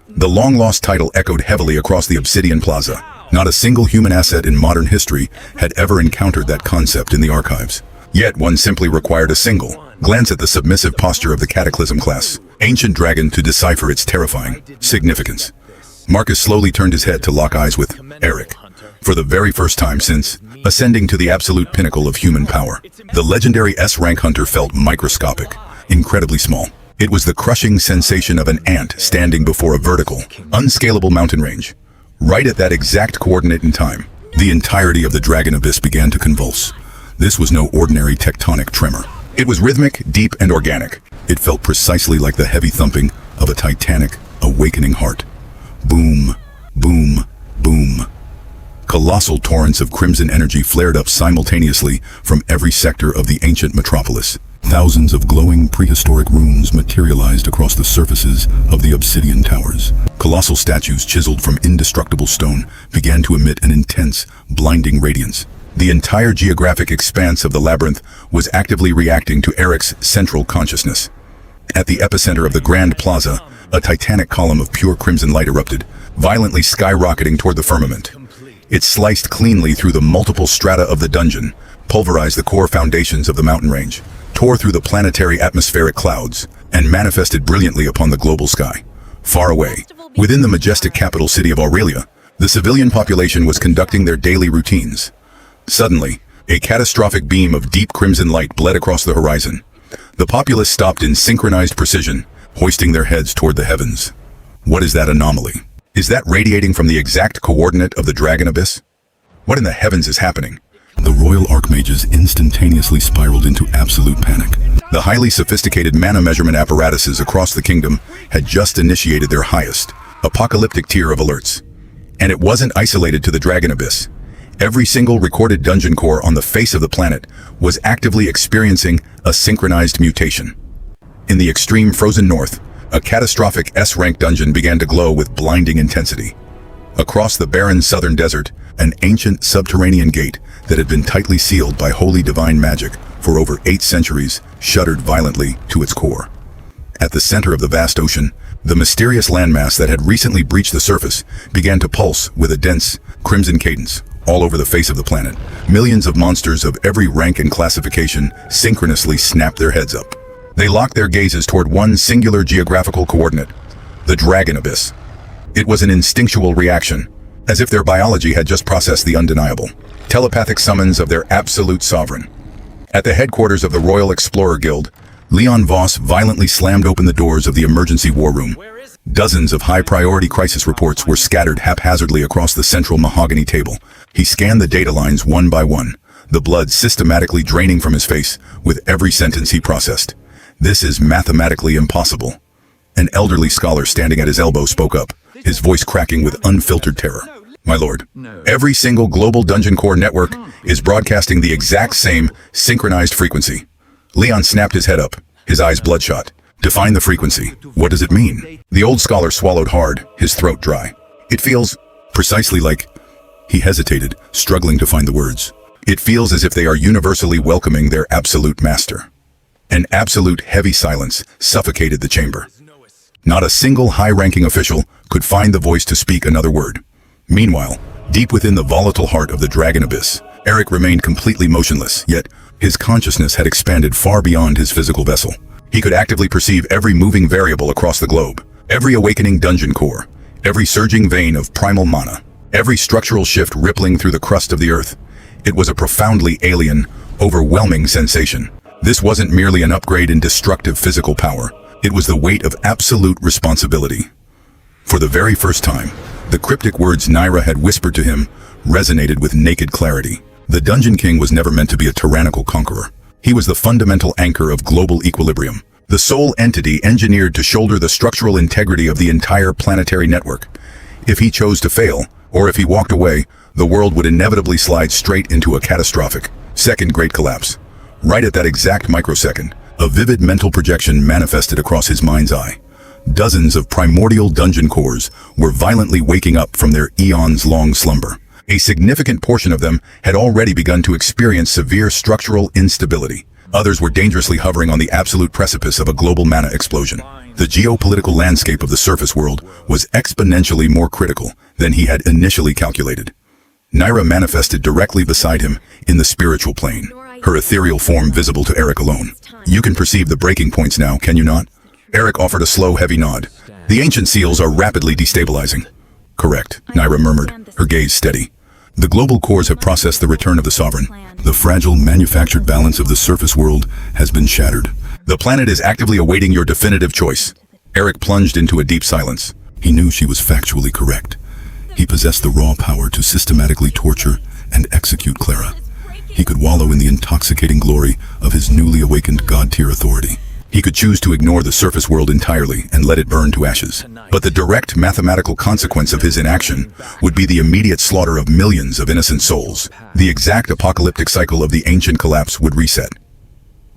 The long-lost title echoed heavily across the Obsidian Plaza. Not a single human asset in modern history had ever encountered that concept in the archives. Yet one simply required a single glance at the submissive posture of the Cataclysm class ancient dragon to decipher its terrifying significance. Marcus slowly turned his head to lock eyes with Eric. For the very first time since ascending to the absolute pinnacle of human power, the legendary S-rank hunter felt microscopic, incredibly small. It was the crushing sensation of an ant standing before a vertical, unscalable mountain range. Right at that exact coordinate in time, the entirety of the Dragon Abyss began to convulse. This was no ordinary tectonic tremor. It was rhythmic, deep, and organic. It felt precisely like the heavy thumping of a titanic, awakening heart. Boom, boom, boom. Colossal torrents of crimson energy flared up simultaneously from every sector of the ancient metropolis. Thousands of glowing prehistoric runes materialized across the surfaces of the obsidian towers. Colossal statues chiseled from indestructible stone began to emit an intense, blinding radiance. The entire geographic expanse of the labyrinth was actively reacting to Eric's central consciousness. At the epicenter of the Grand Plaza, a titanic column of pure crimson light erupted, violently skyrocketing toward the firmament. It sliced cleanly through the multiple strata of the dungeon, pulverized the core foundations of the mountain range, tore through the planetary atmospheric clouds, and manifested brilliantly upon the global sky. Far away, within the majestic capital city of Aurelia, the civilian population was conducting their daily routines. Suddenly, a catastrophic beam of deep crimson light bled across the horizon. The populace stopped in synchronized precision, hoisting their heads toward the heavens. What is that anomaly? Is that radiating from the exact coordinate of the Dragon Abyss? What in the heavens is happening? The royal archmages instantaneously spiraled into absolute panic. The highly sophisticated mana measurement apparatuses across the kingdom had just initiated their highest, apocalyptic tier of alerts. And it wasn't isolated to the Dragon Abyss. Every single recorded dungeon core on the face of the planet was actively experiencing a synchronized mutation. In the extreme frozen north, a catastrophic S-rank dungeon began to glow with blinding intensity. Across the barren southern desert, an ancient subterranean gate that had been tightly sealed by holy divine magic for over 8 centuries shuddered violently to its core. At the center of the vast ocean, the mysterious landmass that had recently breached the surface began to pulse with a dense, crimson cadence. All over the face of the planet, millions of monsters of every rank and classification synchronously snapped their heads up. They locked their gazes toward one singular geographical coordinate, the Dragon Abyss. It was an instinctual reaction, as if their biology had just processed the undeniable. Telepathic summons of their absolute sovereign. At the headquarters of the Royal Explorer Guild, Leon Voss violently slammed open the doors of the emergency war room. Dozens of high-priority crisis reports were scattered haphazardly across the central mahogany table. He scanned the data lines one by one, the blood systematically draining from his face with every sentence he processed. "This is mathematically impossible." An elderly scholar standing at his elbow spoke up, his voice cracking with unfiltered terror. "My lord, every single global dungeon core network is broadcasting the exact same synchronized frequency." Leon snapped his head up, his eyes bloodshot. "Define the frequency. What does it mean?" The old scholar swallowed hard, his throat dry. "It feels precisely like..." He hesitated, struggling to find the words. "It feels as if they are universally welcoming their absolute master." An absolute heavy silence suffocated the chamber. Not a single high-ranking official could find the voice to speak another word. Meanwhile, deep within the volatile heart of the Dragon Abyss, Eric remained completely motionless, yet his consciousness had expanded far beyond his physical vessel. He could actively perceive every moving variable across the globe, every awakening dungeon core, every surging vein of primal mana, every structural shift rippling through the crust of the earth. It was a profoundly alien, overwhelming sensation. This wasn't merely an upgrade in destructive physical power. It was the weight of absolute responsibility. For the very first time, the cryptic words Naira had whispered to him resonated with naked clarity. The Dungeon King was never meant to be a tyrannical conqueror. He was the fundamental anchor of global equilibrium, the sole entity engineered to shoulder the structural integrity of the entire planetary network. If he chose to fail, or if he walked away, the world would inevitably slide straight into a catastrophic second great collapse. Right at that exact microsecond, a vivid mental projection manifested across his mind's eye. Dozens of primordial dungeon cores were violently waking up from their eons-long slumber. A significant portion of them had already begun to experience severe structural instability. Others were dangerously hovering on the absolute precipice of a global mana explosion. The geopolitical landscape of the surface world was exponentially more critical than he had initially calculated. Naira manifested directly beside him in the spiritual plane, her ethereal form visible to Eric alone. You can perceive the breaking points now, can you not? Eric offered a slow, heavy nod. The ancient seals are rapidly destabilizing. Correct, Naira murmured, her gaze steady. The global cores have processed the return of the sovereign. The fragile, manufactured balance of the surface world has been shattered. The planet is actively awaiting your definitive choice. Eric plunged into a deep silence. He knew she was factually correct. He possessed the raw power to systematically torture and execute Clara. He could wallow in the intoxicating glory of his newly awakened god-tier authority. He could choose to ignore the surface world entirely and let it burn to ashes. But the direct mathematical consequence of his inaction would be the immediate slaughter of millions of innocent souls. The exact apocalyptic cycle of the ancient collapse would reset.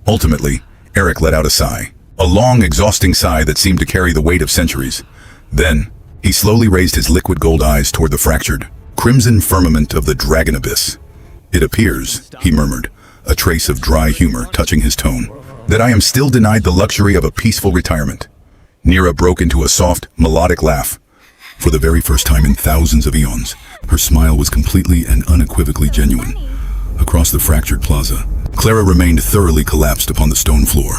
Ultimately, Eric let out a sigh. A long, exhausting sigh that seemed to carry the weight of centuries. Then, he slowly raised his liquid gold eyes toward the fractured, crimson firmament of the dragon abyss. It appears, he murmured, a trace of dry humor touching his tone, that I am still denied the luxury of a peaceful retirement. Nira broke into a soft, melodic laugh. For the very first time in thousands of eons, her smile was completely and unequivocally genuine. Across the fractured plaza, Clara remained thoroughly collapsed upon the stone floor.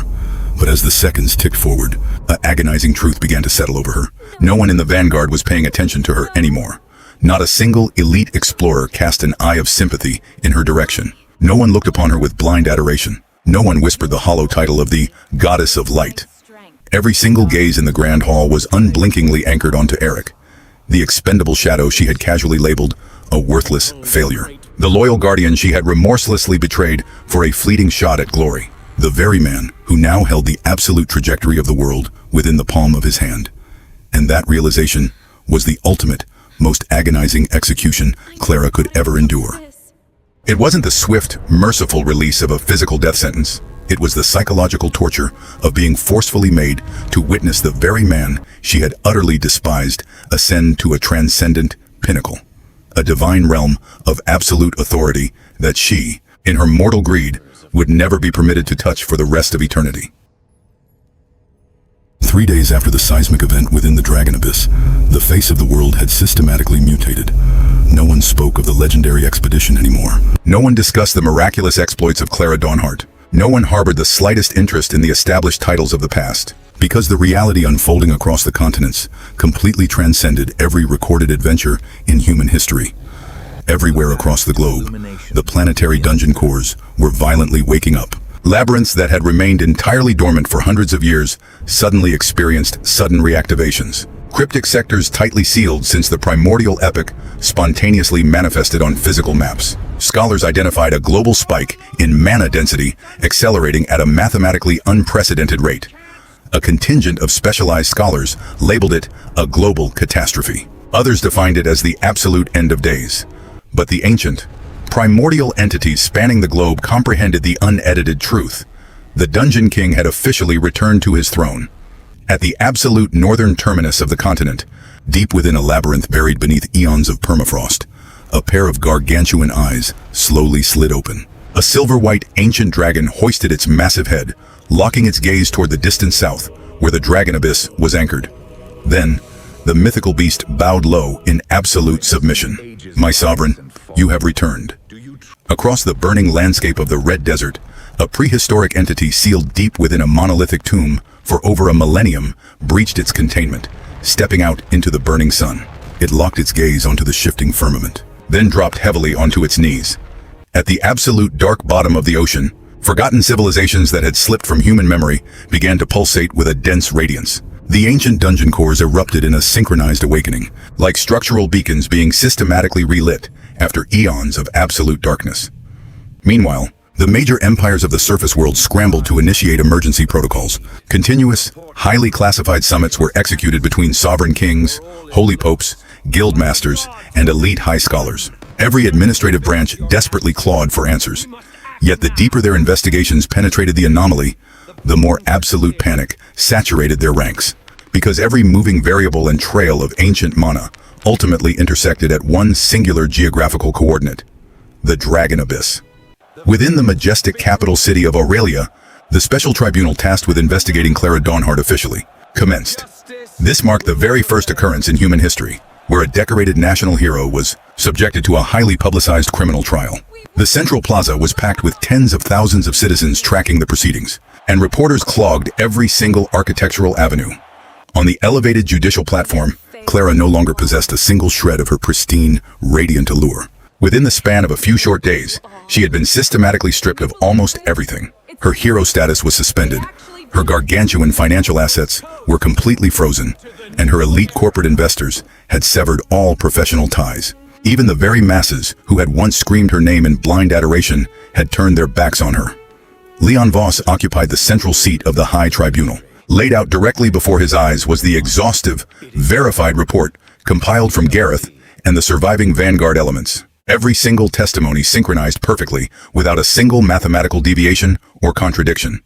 But as the seconds ticked forward, an agonizing truth began to settle over her. No one in the vanguard was paying attention to her anymore. Not a single elite explorer cast an eye of sympathy in her direction. No one looked upon her with blind adoration. No one whispered the hollow title of the Goddess of Light. Every single gaze in the Grand Hall was unblinkingly anchored onto Eric, the expendable shadow she had casually labeled a worthless failure. The loyal guardian she had remorselessly betrayed for a fleeting shot at glory. The very man who now held the absolute trajectory of the world within the palm of his hand. And that realization was the ultimate, most agonizing execution Clara could ever endure. It wasn't the swift, merciful release of a physical death sentence. It was the psychological torture of being forcefully made to witness the very man she had utterly despised ascend to a transcendent pinnacle, a divine realm of absolute authority that she, in her mortal greed, would never be permitted to touch for the rest of eternity. 3 days after the seismic event within the Dragon Abyss, the face of the world had systematically mutated. No one spoke of the legendary expedition anymore. No one discussed the miraculous exploits of Clara Dawnhart. No one harbored the slightest interest in the established titles of the past, because the reality unfolding across the continents completely transcended every recorded adventure in human history. Everywhere across the globe, the planetary dungeon cores were violently waking up. Labyrinths that had remained entirely dormant for hundreds of years suddenly experienced sudden reactivations. Cryptic sectors tightly sealed since the primordial epoch spontaneously manifested on physical maps. Scholars identified a global spike in mana density accelerating at a mathematically unprecedented rate. A contingent of specialized scholars labeled it a global catastrophe. Others defined it as the absolute end of days. But the ancient, primordial entities spanning the globe comprehended the unedited truth. The Dungeon King had officially returned to his throne. At the absolute northern terminus of the continent, deep within a labyrinth buried beneath eons of permafrost, a pair of gargantuan eyes slowly slid open. A silver-white ancient dragon hoisted its massive head, locking its gaze toward the distant south, where the Dragon Abyss was anchored. Then, the mythical beast bowed low in absolute submission. My sovereign, you have returned. Across the burning landscape of the Red Desert, a prehistoric entity sealed deep within a monolithic tomb for over a millennium breached its containment, stepping out into the burning sun. It locked its gaze onto the shifting firmament, then dropped heavily onto its knees. At the absolute dark bottom of the ocean, forgotten civilizations that had slipped from human memory began to pulsate with a dense radiance. The ancient dungeon cores erupted in a synchronized awakening, like structural beacons being systematically relit after eons of absolute darkness. Meanwhile, the major empires of the surface world scrambled to initiate emergency protocols. Continuous, highly classified summits were executed between sovereign kings, holy popes, guild masters, and elite high scholars. Every administrative branch desperately clawed for answers. Yet the deeper their investigations penetrated the anomaly, the more absolute panic saturated their ranks. Because every moving variable and trail of ancient mana ultimately intersected at one singular geographical coordinate, the Dragon Abyss. Within the majestic capital city of Aurelia, the special tribunal tasked with investigating Clara Dawnhart officially commenced. This marked the very first occurrence in human history where a decorated national hero was subjected to a highly publicized criminal trial. The central plaza was packed with tens of thousands of citizens tracking the proceedings, and reporters clogged every single architectural avenue. On the elevated judicial platform, Clara no longer possessed a single shred of her pristine, radiant allure. Within the span of a few short days, she had been systematically stripped of almost everything. Her hero status was suspended, her gargantuan financial assets were completely frozen, and her elite corporate investors had severed all professional ties. Even the very masses who had once screamed her name in blind adoration had turned their backs on her. Leon Voss occupied the central seat of the High Tribunal. Laid out directly before his eyes was the exhaustive, verified report compiled from Gareth and the surviving vanguard elements. Every single testimony synchronized perfectly, without a single mathematical deviation or contradiction.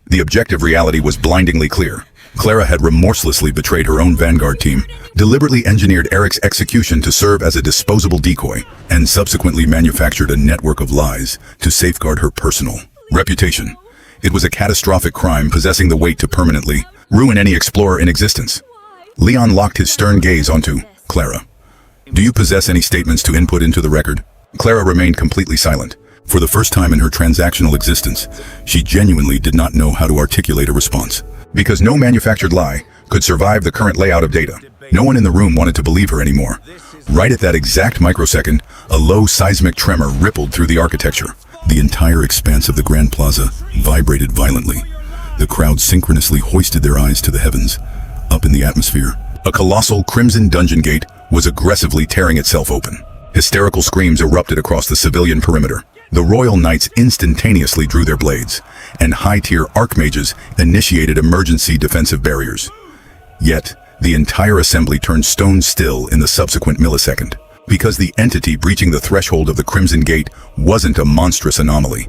The objective reality was blindingly clear. Clara had remorselessly betrayed her own vanguard team, deliberately engineered Eric's execution to serve as a disposable decoy, and subsequently manufactured a network of lies to safeguard her personal reputation. It was a catastrophic crime possessing the weight to permanently ruin any explorer in existence. Leon locked his stern gaze onto Clara. "Do you possess any statements to input into the record?" Clara remained completely silent. For the first time in her transactional existence, she genuinely did not know how to articulate a response. Because no manufactured lie could survive the current layout of data. No one in the room wanted to believe her anymore. Right at that exact microsecond, a low seismic tremor rippled through the architecture. The entire expanse of the Grand Plaza vibrated violently. The crowd synchronously hoisted their eyes to the heavens. Up in the atmosphere, a colossal crimson dungeon gate was aggressively tearing itself open. Hysterical screams erupted across the civilian perimeter. The royal knights instantaneously drew their blades, and high-tier archmages initiated emergency defensive barriers. Yet, the entire assembly turned stone still in the subsequent millisecond. Because the entity breaching the threshold of the Crimson Gate wasn't a monstrous anomaly.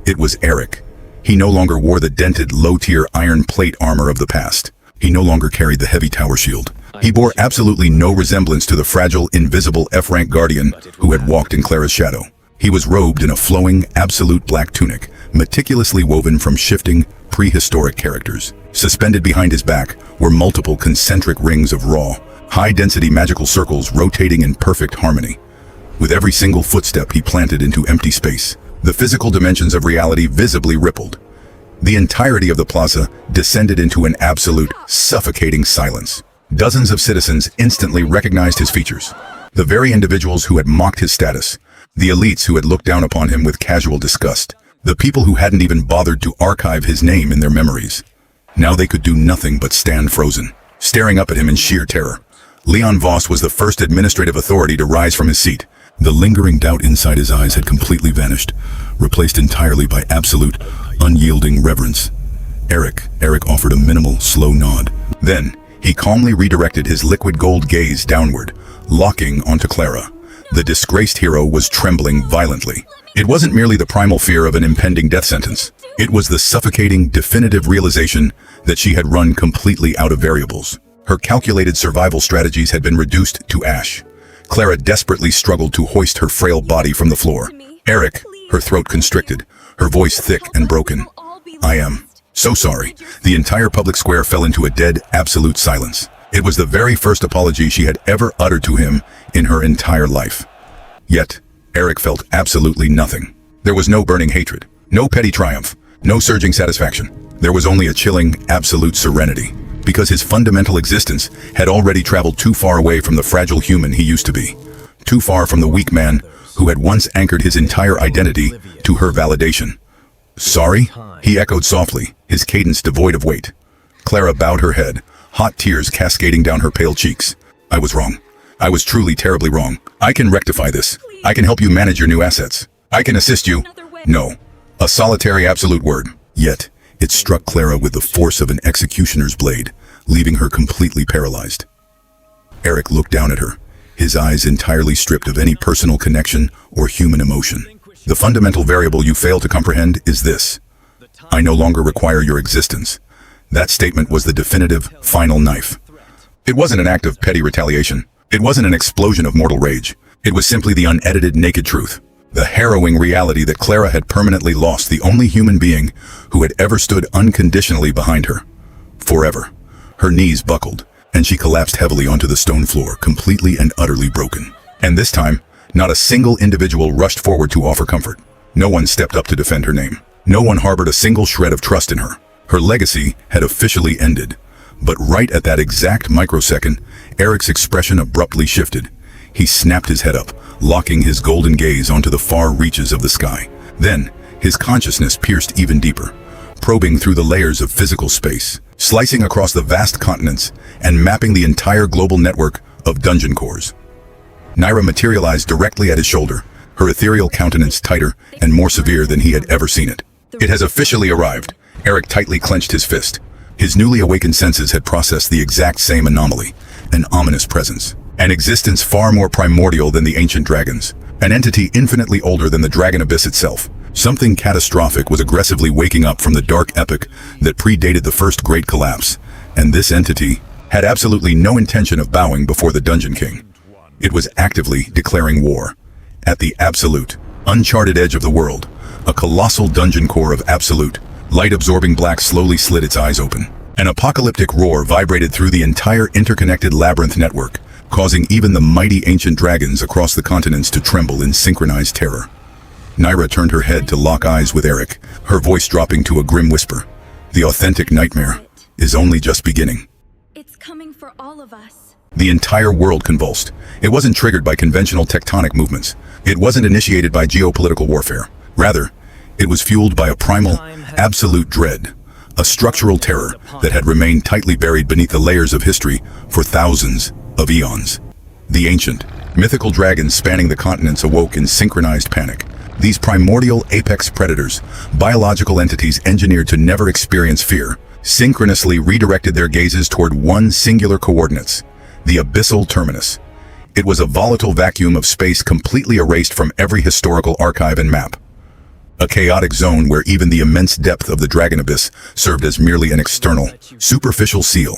It was Eric. He no longer wore the dented, low-tier iron plate armor of the past. He no longer carried the heavy tower shield. He bore absolutely no resemblance to the fragile, invisible F-rank guardian who had walked in Clara's shadow. He was robed in a flowing, absolute black tunic, meticulously woven from shifting, prehistoric characters. Suspended behind his back were multiple concentric rings of raw, high-density magical circles rotating in perfect harmony. With every single footstep he planted into empty space, the physical dimensions of reality visibly rippled. The entirety of the plaza descended into an absolute, suffocating silence. Dozens of citizens instantly recognized his features. The very individuals who had mocked his status, the elites who had looked down upon him with casual disgust, the people who hadn't even bothered to archive his name in their memories. Now they could do nothing but stand frozen, staring up at him in sheer terror. Leon Voss was the first administrative authority to rise from his seat. The lingering doubt inside his eyes had completely vanished, replaced entirely by absolute, unyielding reverence. Eric offered a minimal, slow nod. Then, he calmly redirected his liquid gold gaze downward, locking onto Clara. The disgraced hero was trembling violently. It wasn't merely the primal fear of an impending death sentence. It was the suffocating, definitive realization that she had run completely out of variables. Her calculated survival strategies had been reduced to ash. Clara desperately struggled to hoist her frail body from the floor. Eric, her throat constricted, her voice thick and broken. "I am so sorry." The entire public square fell into a dead, absolute silence. It was the very first apology she had ever uttered to him in her entire life. Yet, Eric felt absolutely nothing. There was no burning hatred, no petty triumph, no surging satisfaction. There was only a chilling, absolute serenity, because his fundamental existence had already traveled too far away from the fragile human he used to be, too far from the weak man who had once anchored his entire identity to her validation. "Sorry?" he echoed softly, his cadence devoid of weight. Clara bowed her head, hot tears cascading down her pale cheeks. "I was wrong. I was truly terribly wrong. I can rectify this. I can help you manage your new assets. I can assist you." No. A solitary absolute word. Yet, it struck Clara with the force of an executioner's blade, leaving her completely paralyzed. Eric looked down at her, his eyes entirely stripped of any personal connection or human emotion. "The fundamental variable you fail to comprehend is this. I no longer require your existence." That statement was the definitive, final knife. It wasn't an act of petty retaliation. It wasn't an explosion of mortal rage. It was simply the unedited, naked truth. The harrowing reality that Clara had permanently lost the only human being who had ever stood unconditionally behind her. Forever. Her knees buckled, and she collapsed heavily onto the stone floor, completely and utterly broken. And this time, not a single individual rushed forward to offer comfort. No one stepped up to defend her name. No one harbored a single shred of trust in her. Her legacy had officially ended. But right at that exact microsecond, Eric's expression abruptly shifted. He snapped his head up, locking his golden gaze onto the far reaches of the sky. Then, his consciousness pierced even deeper, probing through the layers of physical space, slicing across the vast continents, and mapping the entire global network of dungeon cores. Naira materialized directly at his shoulder, her ethereal countenance tighter and more severe than he had ever seen it. It has officially arrived. Eric tightly clenched his fist. His newly awakened senses had processed the exact same anomaly, an ominous presence. An existence far more primordial than the ancient dragons. An entity infinitely older than the dragon abyss itself. Something catastrophic was aggressively waking up from the dark epoch that predated the first great collapse. And this entity had absolutely no intention of bowing before the Dungeon King. It was actively declaring war. At the absolute, uncharted edge of the world, a colossal dungeon core of absolute, light-absorbing black slowly slid its eyes open. An apocalyptic roar vibrated through the entire interconnected labyrinth network, causing even the mighty ancient dragons across the continents to tremble in synchronized terror. Naira turned her head to lock eyes with Eric, her voice dropping to a grim whisper. The authentic nightmare is only just beginning. It's coming for all of us. The entire world convulsed. It wasn't triggered by conventional tectonic movements. It wasn't initiated by geopolitical warfare. Rather, it was fueled by a primal, absolute dread, a structural terror that had remained tightly buried beneath the layers of history for thousands of eons. The ancient, mythical dragons spanning the continents awoke in synchronized panic. These primordial apex predators, biological entities engineered to never experience fear, synchronously redirected their gazes toward one singular coordinates, the abyssal terminus. It was a volatile vacuum of space completely erased from every historical archive and map. A chaotic zone where even the immense depth of the dragon abyss served as merely an external, superficial seal.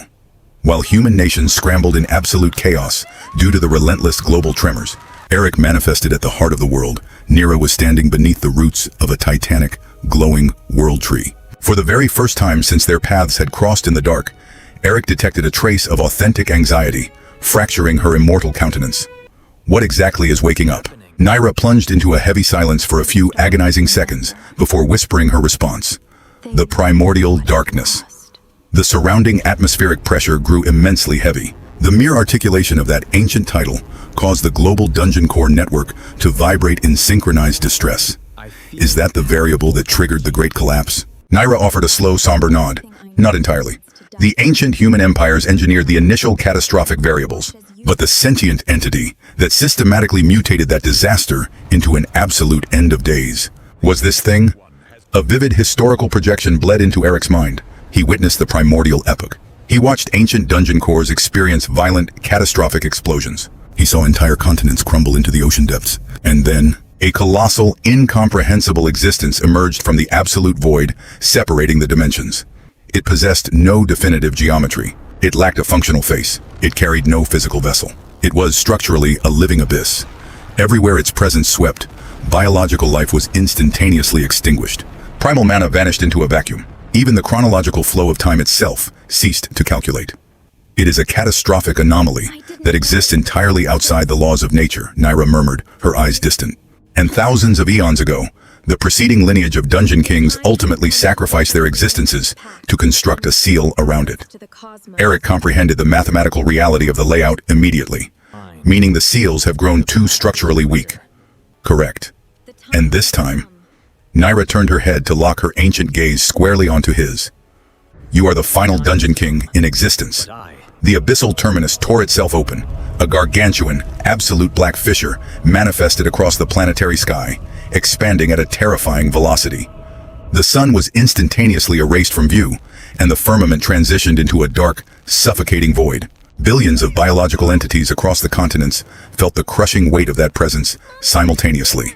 While human nations scrambled in absolute chaos due to the relentless global tremors, Eric manifested at the heart of the world. Naira was standing beneath the roots of a titanic, glowing world tree. For the very first time since their paths had crossed in the dark, Eric detected a trace of authentic anxiety, fracturing her immortal countenance. What exactly is waking up? Naira plunged into a heavy silence for a few agonizing seconds before whispering her response. The primordial darkness. The surrounding atmospheric pressure grew immensely heavy. The mere articulation of that ancient title caused the global dungeon core network to vibrate in synchronized distress. Is that the variable that triggered the Great Collapse? Naira offered a slow, somber nod. Not entirely. The ancient human empires engineered the initial catastrophic variables, but the sentient entity that systematically mutated that disaster into an absolute end of days was this thing. A vivid historical projection bled into Eric's mind. He witnessed the primordial epoch. He watched ancient dungeon cores experience violent, catastrophic explosions. He saw entire continents crumble into the ocean depths. And then, a colossal, incomprehensible existence emerged from the absolute void, separating the dimensions. It possessed no definitive geometry. It lacked a functional face. It carried no physical vessel. It was structurally a living abyss. Everywhere its presence swept, biological life was instantaneously extinguished. Primal mana vanished into a vacuum. Even the chronological flow of time itself ceased to calculate. It is a catastrophic anomaly that exists entirely outside the laws of nature, Naira murmured, her eyes distant. And thousands of eons ago, the preceding lineage of Dungeon Kings ultimately sacrificed their existences to construct a seal around it. Eric comprehended the mathematical reality of the layout immediately, meaning the seals have grown too structurally weak. Correct. And this time, Naira turned her head to lock her ancient gaze squarely onto his. You are the final Dungeon King in existence. The abyssal terminus tore itself open. A gargantuan, absolute black fissure manifested across the planetary sky, expanding at a terrifying velocity. The sun was instantaneously erased from view, and the firmament transitioned into a dark, suffocating void. Billions of biological entities across the continents felt the crushing weight of that presence simultaneously.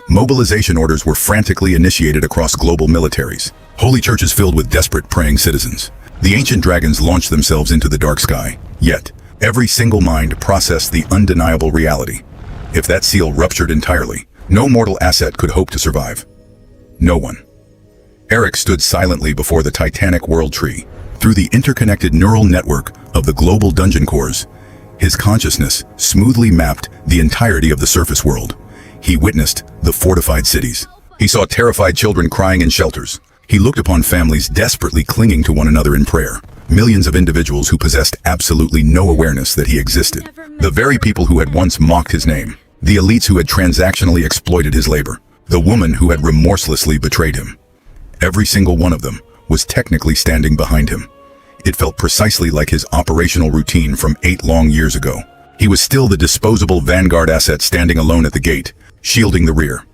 Mobilization orders were frantically initiated across global militaries. Holy churches filled with desperate praying citizens. The ancient dragons launched themselves into the dark sky. Yet, every single mind processed the undeniable reality. If that seal ruptured entirely, No mortal asset could hope to survive. No one. Eric stood silently before the titanic world tree. Through the interconnected neural network of the global dungeon cores, his consciousness smoothly mapped the entirety of the surface world. He witnessed the fortified cities. He saw terrified children crying in shelters. He looked upon families desperately clinging to one another in prayer. Millions of individuals who possessed absolutely no awareness that he existed. The very people who had once mocked his name. The elites who had transactionally exploited his labor. The woman who had remorselessly betrayed him. Every single one of them was technically standing behind him. It felt precisely like his operational routine from 8 long years ago. He was still the disposable vanguard asset standing alone at the gate, shielding the rear.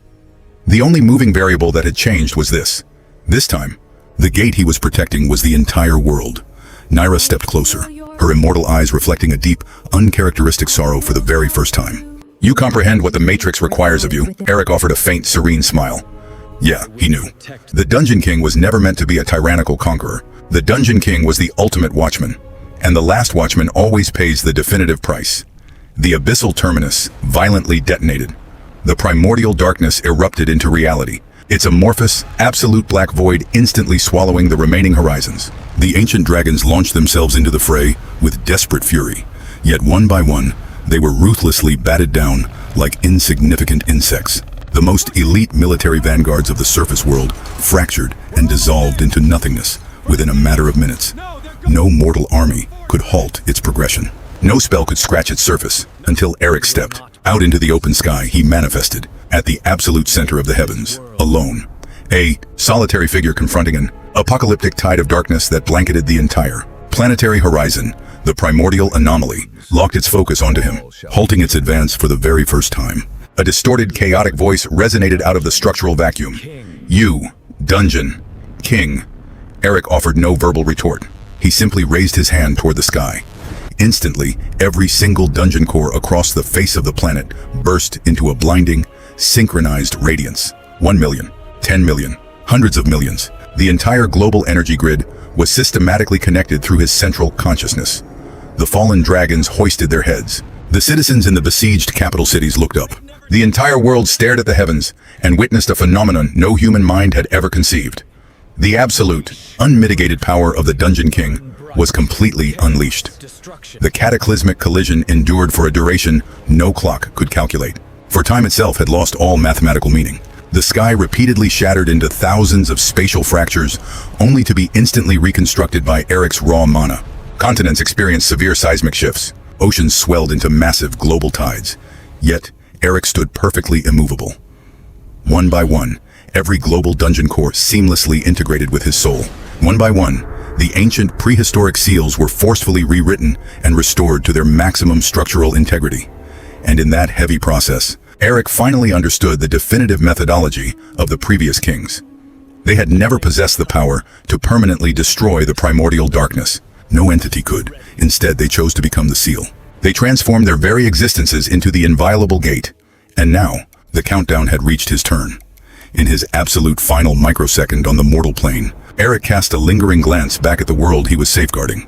The only moving variable that had changed was this. This time, the gate he was protecting was the entire world. Naira stepped closer, her immortal eyes reflecting a deep, uncharacteristic sorrow for the very first time. You comprehend what the Matrix requires of you, Eric offered a faint, serene smile. Yeah, he knew. The Dungeon King was never meant to be a tyrannical conqueror. The Dungeon King was the ultimate watchman, and the last watchman always pays the definitive price. The abyssal terminus violently detonated. The primordial darkness erupted into reality, its amorphous, absolute black void instantly swallowing the remaining horizons. The ancient dragons launched themselves into the fray with desperate fury, yet one by one, they were ruthlessly batted down like insignificant insects. The most elite military vanguards of the surface world fractured and dissolved into nothingness within a matter of minutes. No mortal army could halt its progression. No spell could scratch its surface until Eric stepped. Out into the open sky, he manifested at the absolute center of the heavens, alone. A solitary figure confronting an apocalyptic tide of darkness that blanketed the entire planetary horizon. The primordial anomaly locked its focus onto him, halting its advance for the very first time. A distorted, chaotic voice resonated out of the structural vacuum. You, Dungeon King. Eric offered no verbal retort. He simply raised his hand toward the sky. Instantly, every single dungeon core across the face of the planet burst into a blinding, synchronized radiance. 1 million, 10 million, hundreds of millions. The entire global energy grid was systematically connected through his central consciousness. The fallen dragons hoisted their heads. The citizens in the besieged capital cities looked up. The entire world stared at the heavens and witnessed a phenomenon no human mind had ever conceived. The absolute, unmitigated power of the Dungeon King was completely unleashed. The cataclysmic collision endured for a duration no clock could calculate, for time itself had lost all mathematical meaning. The sky repeatedly shattered into thousands of spatial fractures, only to be instantly reconstructed by Eric's raw mana. Continents experienced severe seismic shifts. Oceans swelled into massive global tides. Yet, Eric stood perfectly immovable. One by one, every global dungeon core seamlessly integrated with his soul. One by one, the ancient prehistoric seals were forcefully rewritten and restored to their maximum structural integrity. And in that heavy process, Eric finally understood the definitive methodology of the previous kings. They had never possessed the power to permanently destroy the primordial darkness. No entity could. Instead, they chose to become the seal. They transformed their very existences into the inviolable gate. And now, the countdown had reached his turn. In his absolute final microsecond on the mortal plane, Eric cast a lingering glance back at the world he was safeguarding.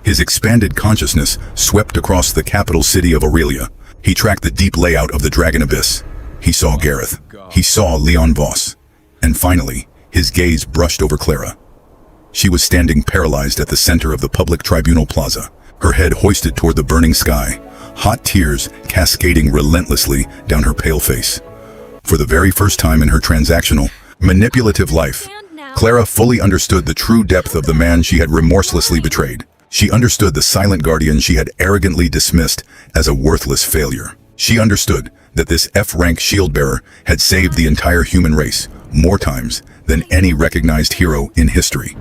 His expanded consciousness swept across the capital city of Aurelia. He tracked the deep layout of the Dragon Abyss. He saw Gareth. He saw Leon Voss. And finally, his gaze brushed over Clara. She was standing paralyzed at the center of the public tribunal plaza, her head hoisted toward the burning sky, hot tears cascading relentlessly down her pale face. For the very first time in her transactional, manipulative life, Clara fully understood the true depth of the man she had remorselessly betrayed. She understood the silent guardian she had arrogantly dismissed as a worthless failure. She understood that this F-rank shield-bearer had saved the entire human race more times than any recognized hero in history.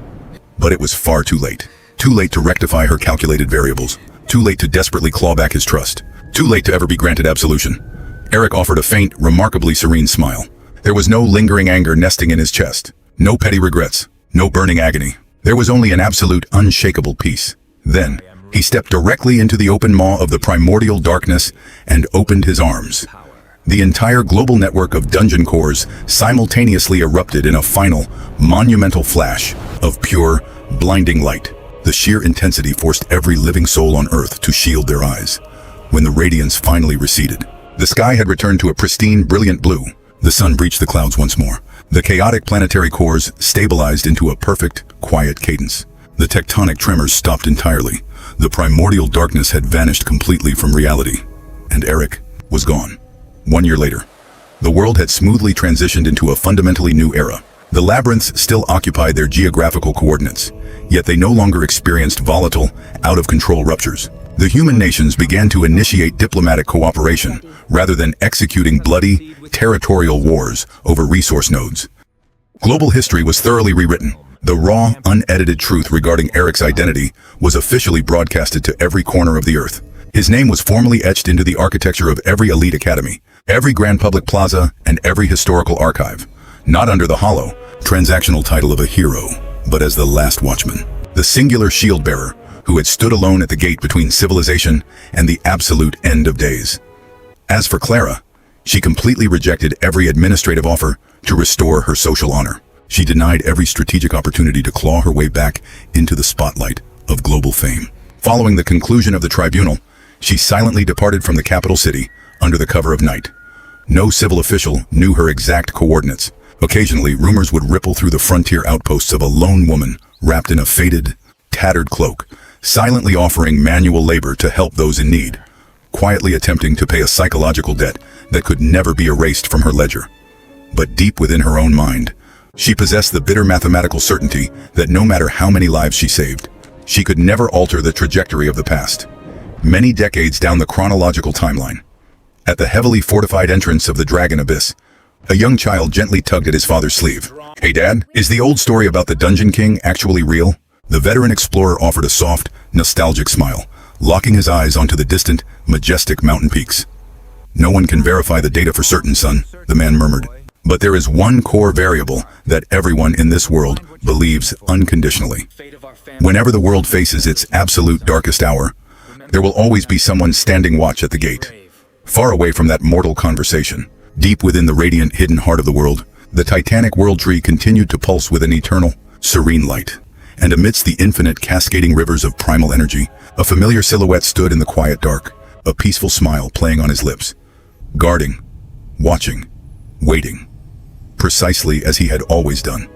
But it was far too late. Too late to rectify her calculated variables. Too late to desperately claw back his trust. Too late to ever be granted absolution. Eric offered a faint, remarkably serene smile. There was no lingering anger nesting in his chest. No petty regrets. No burning agony. There was only an absolute, unshakable peace. Then, he stepped directly into the open maw of the primordial darkness and opened his arms. The entire global network of dungeon cores simultaneously erupted in a final, monumental flash of pure, blinding light. The sheer intensity forced every living soul on Earth to shield their eyes. When the radiance finally receded, the sky had returned to a pristine, brilliant blue, The sun breached the clouds once more. The chaotic planetary cores stabilized into a perfect, quiet cadence. The tectonic tremors stopped entirely. The primordial darkness had vanished completely from reality. And Eric was gone. 1 year later, the world had smoothly transitioned into a fundamentally new era. The labyrinths still occupied their geographical coordinates, yet they no longer experienced volatile, out-of-control ruptures. The human nations began to initiate diplomatic cooperation, rather than executing bloody, territorial wars over resource nodes. Global history was thoroughly rewritten. The raw, unedited truth regarding Eric's identity was officially broadcasted to every corner of the Earth. His name was formally etched into the architecture of every elite academy, every grand public plaza, and every historical archive. Not under the hollow, transactional title of a hero, but as the last watchman, the singular shield-bearer who had stood alone at the gate between civilization and the absolute end of days. As for Clara, she completely rejected every administrative offer to restore her social honor. She denied every strategic opportunity to claw her way back into the spotlight of global fame. Following the conclusion of the tribunal, she silently departed from the capital city under the cover of night. No civil official knew her exact coordinates. Occasionally, rumors would ripple through the frontier outposts of a lone woman wrapped in a faded, tattered cloak, silently offering manual labor to help those in need, quietly attempting to pay a psychological debt that could never be erased from her ledger. But deep within her own mind, she possessed the bitter mathematical certainty that no matter how many lives she saved, she could never alter the trajectory of the past. Many decades down the chronological timeline, at the heavily fortified entrance of the Dragon Abyss, a young child gently tugged at his father's sleeve. "Hey Dad, is the old story about the Dungeon King actually real?" The veteran explorer offered a soft, nostalgic smile, locking his eyes onto the distant, majestic mountain peaks. "No one can verify the data for certain, son," the man murmured. "But there is one core variable that everyone in this world believes unconditionally. Whenever the world faces its absolute darkest hour, there will always be someone standing watch at the gate." Far away from that mortal conversation, deep within the radiant hidden heart of the world, the titanic world tree continued to pulse with an eternal, serene light. And amidst the infinite cascading rivers of primal energy, a familiar silhouette stood in the quiet dark, a peaceful smile playing on his lips. Guarding, watching, waiting, precisely as he had always done.